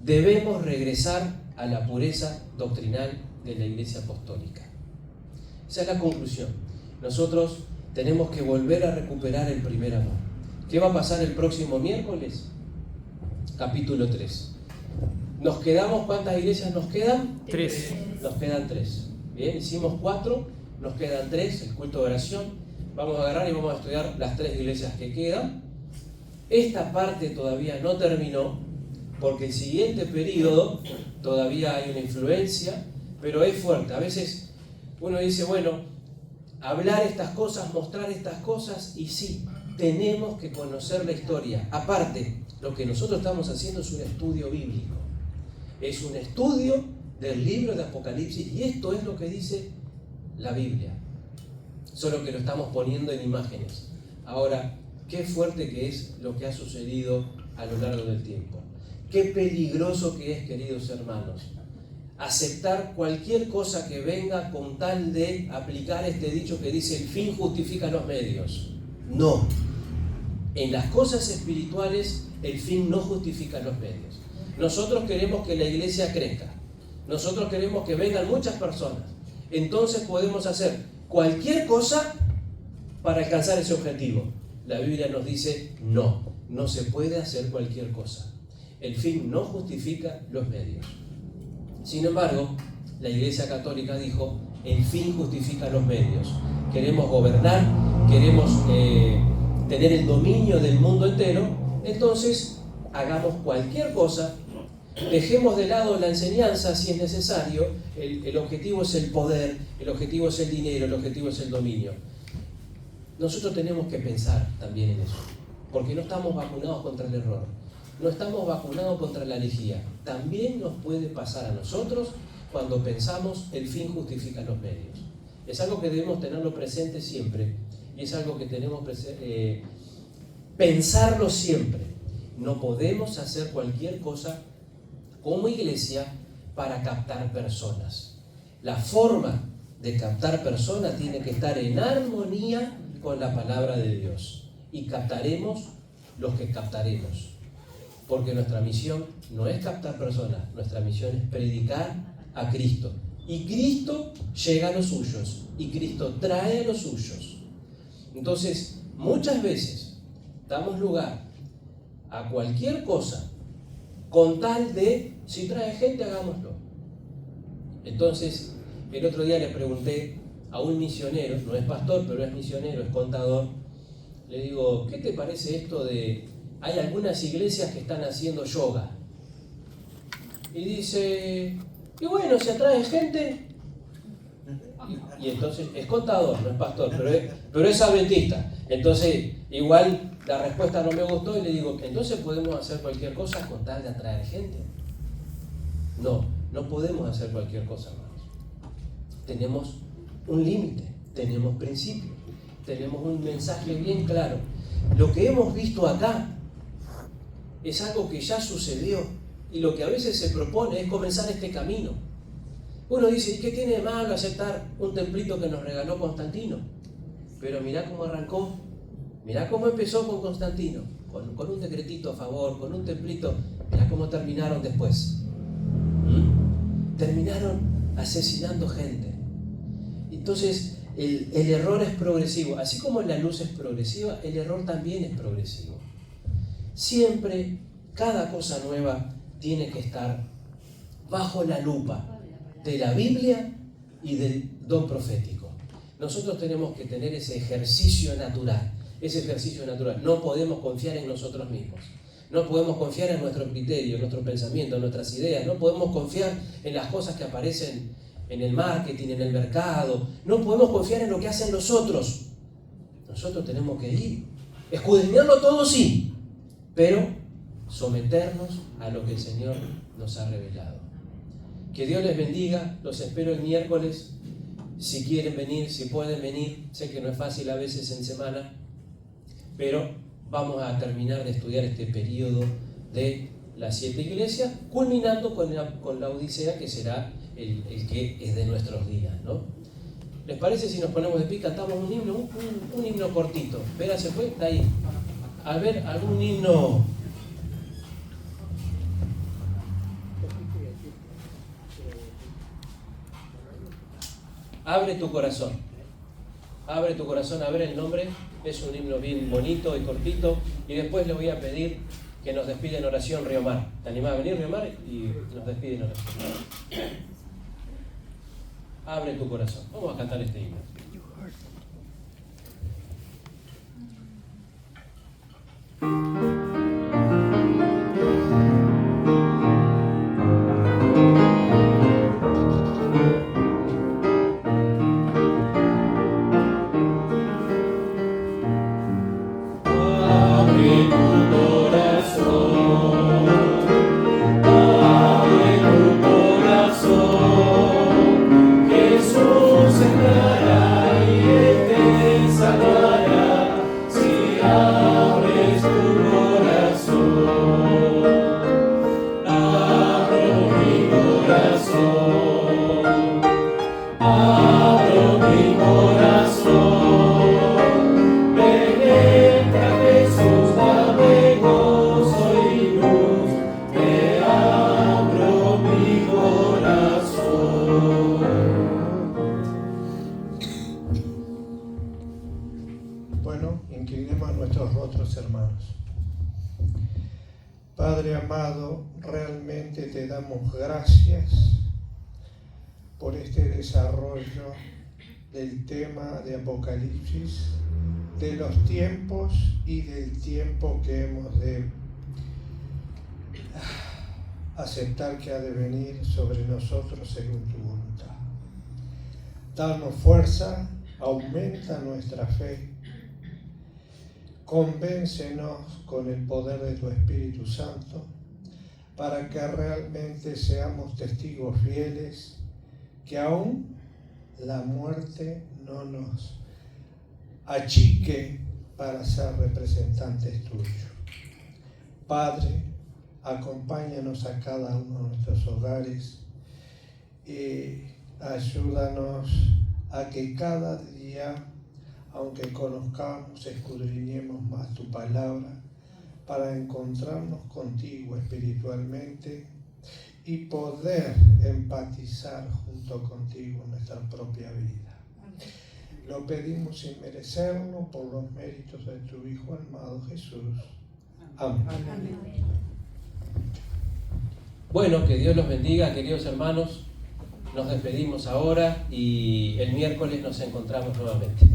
debemos regresar a la pureza doctrinal de la Iglesia Apostólica. Esa es la conclusión. Nosotros tenemos que volver a recuperar el primer amor. ¿Qué va a pasar el próximo miércoles? Capítulo 3. ¿Nos quedamos? ¿Cuántas iglesias nos quedan? 3. Nos quedan 3. Bien, hicimos 4, nos quedan 3, el culto de oración. Vamos a agarrar y vamos a estudiar las 3 iglesias que quedan. Esta parte todavía no terminó, porque el siguiente periodo todavía hay una influencia, pero es fuerte. A veces uno dice, bueno, hablar estas cosas, mostrar estas cosas, y sí, tenemos que conocer la historia. Aparte, lo que nosotros estamos haciendo es un estudio bíblico. Es un estudio del libro de Apocalipsis, y esto es lo que dice la Biblia. solo que lo estamos poniendo en imágenes. Ahora, qué fuerte que es lo que ha sucedido a lo largo del tiempo. Qué peligroso que es, queridos hermanos, aceptar cualquier cosa que venga con tal de aplicar este dicho que dice el fin justifica los medios. No. En las cosas espirituales el fin no justifica los medios. Nosotros queremos que la iglesia crezca. Nosotros queremos que vengan muchas personas. Entonces podemos hacer cualquier cosa para alcanzar ese objetivo. La Biblia nos dice no, no se puede hacer cualquier cosa. El fin no justifica los medios. Sin embargo, la Iglesia Católica dijo, el fin justifica los medios. Queremos gobernar, queremos tener el dominio del mundo entero, entonces hagamos cualquier cosa, dejemos de lado la enseñanza si es necesario, el objetivo es el poder, el objetivo es el dinero, el objetivo es el dominio. Nosotros tenemos que pensar también en eso, porque no estamos vacunados contra el error, no estamos vacunados contra la herejía. También nos puede pasar a nosotros cuando pensamos el fin justifica los medios. Es algo que debemos tenerlo presente siempre y es algo que tenemos pensarlo siempre. No podemos hacer cualquier cosa como iglesia para captar personas. La forma de captar personas tiene que estar en armonía con la palabra de Dios y captaremos los que captaremos, porque nuestra misión no es captar personas, nuestra misión es predicar a Cristo, y Cristo llega a los suyos y Cristo trae a los suyos. Entonces muchas veces damos lugar a cualquier cosa con tal de, si trae gente, hagámoslo. Entonces el otro día le pregunté a un misionero, no es pastor, pero es misionero, es contador. Le digo, ¿qué te parece esto de, hay algunas iglesias que están haciendo yoga? Y dice, y bueno, se atrae gente. Y entonces, es contador, no es pastor, pero es adventista. Entonces, igual la respuesta no me gustó y le digo, entonces podemos hacer cualquier cosa con tal de atraer gente. No, no podemos hacer cualquier cosa, hermanos. Tenemos un límite, tenemos principios, tenemos un mensaje bien claro. Lo que hemos visto acá es algo que ya sucedió y lo que a veces se propone es comenzar este camino. Uno dice, ¿y qué tiene de malo aceptar un templito que nos regaló Constantino? Pero mirá cómo arrancó, mirá cómo empezó con Constantino, con un decretito a favor, con un templito, mirá cómo terminaron después. Terminaron asesinando gente. Entonces, el error es progresivo. Así como la luz es progresiva, el error también es progresivo. Siempre, cada cosa nueva tiene que estar bajo la lupa de la Biblia y del don profético. Nosotros tenemos que tener ese ejercicio natural. No podemos confiar en nosotros mismos. No podemos confiar en nuestro criterio, en nuestro pensamiento, en nuestras ideas. No podemos confiar en las cosas que aparecen en el marketing, en el mercado. No podemos confiar en lo que hacen los otros. Nosotros tenemos que ir, escudriñarlo todo, sí, pero someternos a lo que el Señor nos ha revelado. Que Dios les bendiga. Los espero el miércoles. Si quieren venir, si pueden venir. Sé que no es fácil a veces en semana, pero vamos a terminar de estudiar este periodo de las 7 iglesias, culminando con la Odisea, que será el que es de nuestros días, ¿no? ¿Les parece si nos ponemos de pie, cantamos un himno, un himno cortito? Vera, ¿se fue? Está ahí. A ver, algún himno. Abre tu corazón. Abre tu corazón a ver el nombre. Es un himno bien bonito y cortito. Y después le voy a pedir que nos despide en oración Riomar. ¿Te animás a venir, Riomar? Y nos despide en oración. Abre tu corazón. Vamos a cantar este himno. Jesús entrará y hermanos. Padre amado, realmente te damos gracias por este desarrollo del tema de Apocalipsis, de los tiempos y del tiempo que hemos de aceptar que ha de venir sobre nosotros según tu voluntad. Danos fuerza, aumenta nuestra fe, convéncenos con el poder de tu Espíritu Santo para que realmente seamos testigos fieles, que aún la muerte no nos achique para ser representantes tuyos. Padre, acompáñanos a cada uno de nuestros hogares y ayúdanos a que cada día, aunque conozcamos, escudriñemos más tu palabra para encontrarnos contigo espiritualmente y poder empatizar junto contigo en nuestra propia vida. Lo pedimos sin merecerlo por los méritos de tu Hijo amado Jesús. Amén. Amén. Bueno, que Dios los bendiga, queridos hermanos. Nos despedimos ahora y el miércoles nos encontramos nuevamente.